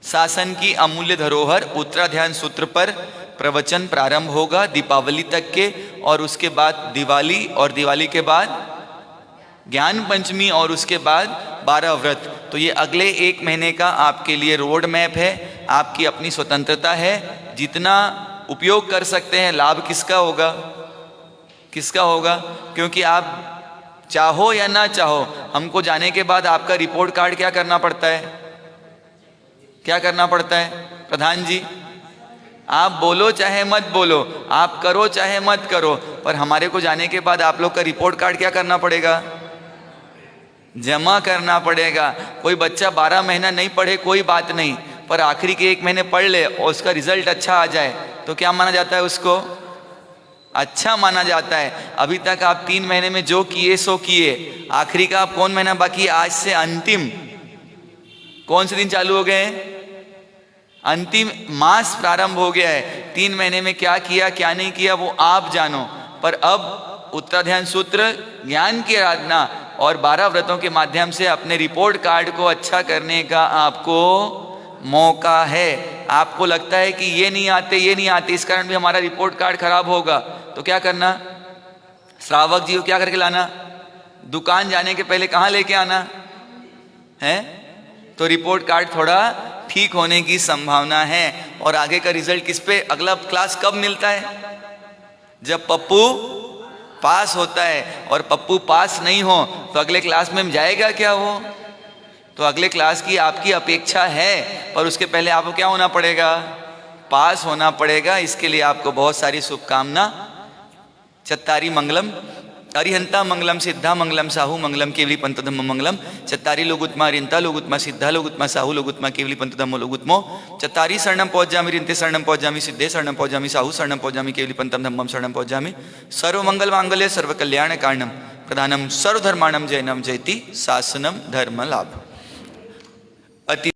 शासन की अमूल्य धरोहर उत्तराध्यान सूत्र पर प्रवचन प्रारंभ होगा दीपावली तक के, और उसके बाद दिवाली, और दिवाली के बाद ज्ञान पंचमी, और उसके बाद 12 व्रत। तो ये अगले 1 महीने का आपके लिए रोड मैप है। आपकी अपनी स्वतंत्रता है, जितना उपयोग कर सकते हैं। लाभ किसका होगा? किसका होगा? क्योंकि आप चाहो या ना चाहो, हमको जाने के बाद आपका रिपोर्ट कार्ड क्या करना पड़ता है? क्या करना पड़ता है? प्रधान जी, आप बोलो चाहे मत बोलो, आप करो चाहे मत करो, पर हमारे को जाने के बाद आप लोग का रिपोर्ट कार्ड क्या करना पड़ेगा? जमा करना पड़ेगा। कोई बच्चा 12 महीना नहीं पढ़े कोई बात नहीं, पर आखिरी के 1 महीने पढ़ ले और उसका रिजल्ट अच्छा आ जाए तो क्या माना जाता है? उसको अच्छा माना जाता है। अभी तक आप 3 महीने में जो किए सो किए, आखिरी का आप कौन महीना बाकी? आज से अंतिम कौन से दिन चालू हो गए हैं? अंतिम मास प्रारंभ हो गया है। 3 महीने में क्या किया क्या नहीं किया वो आप जानो, पर अब उत्तराध्यान सूत्र, ज्ञान की आराधना और 12 व्रतों के माध्यम से अपने रिपोर्ट कार्ड को अच्छा करने का आपको मौका है। आपको लगता है कि ये नहीं आते, ये नहीं आते, इस कारण भी हमारा रिपोर्ट कार्ड खराब होगा, तो क्या करना? श्रावक जी को क्या करके लाना? दुकान जाने के पहले कहाँ लेके आना है? तो रिपोर्ट कार्ड थोड़ा ठीक होने की संभावना है। और आगे का रिजल्ट किस पे? अगला क्लास कब मिलता है? जब पप्पू पास होता है, और पप्पू पास नहीं हो तो अगले क्लास में जाएगा क्या वो? तो अगले क्लास की आपकी अपेक्षा है, पर उसके पहले आपको क्या होना पड़ेगा? पास होना पड़ेगा। इसके लिए आपको बहुत सारी शुभकामना। चत्तारी मंगलम, अरिहंता मंगलम, सिद्धा मंगलम, साहू मंगलम, केवली पंथ धम्म मंगलम। चत्तारी लोगुत्मा रिंता लोगुत्मा, सिद्धा लोगुत्मा, साहू लोगुत्मा, केवली पंथ धम्म लोगुत्मो। चत्तारी शरणम पहुंचामी, रिंते शरणम पहुंचामी, सिद्धे शरणम पहुंचामी, साहू शरणम पहुंचामी, केवली पंथम धम्मम शरणम पहुंचामी। सर्वमंगल मांगल्य सर्व कल्याण कारणम प्रधानम सर्वधर्माणम जैनम जयति शासनम धर्म लाभ। अति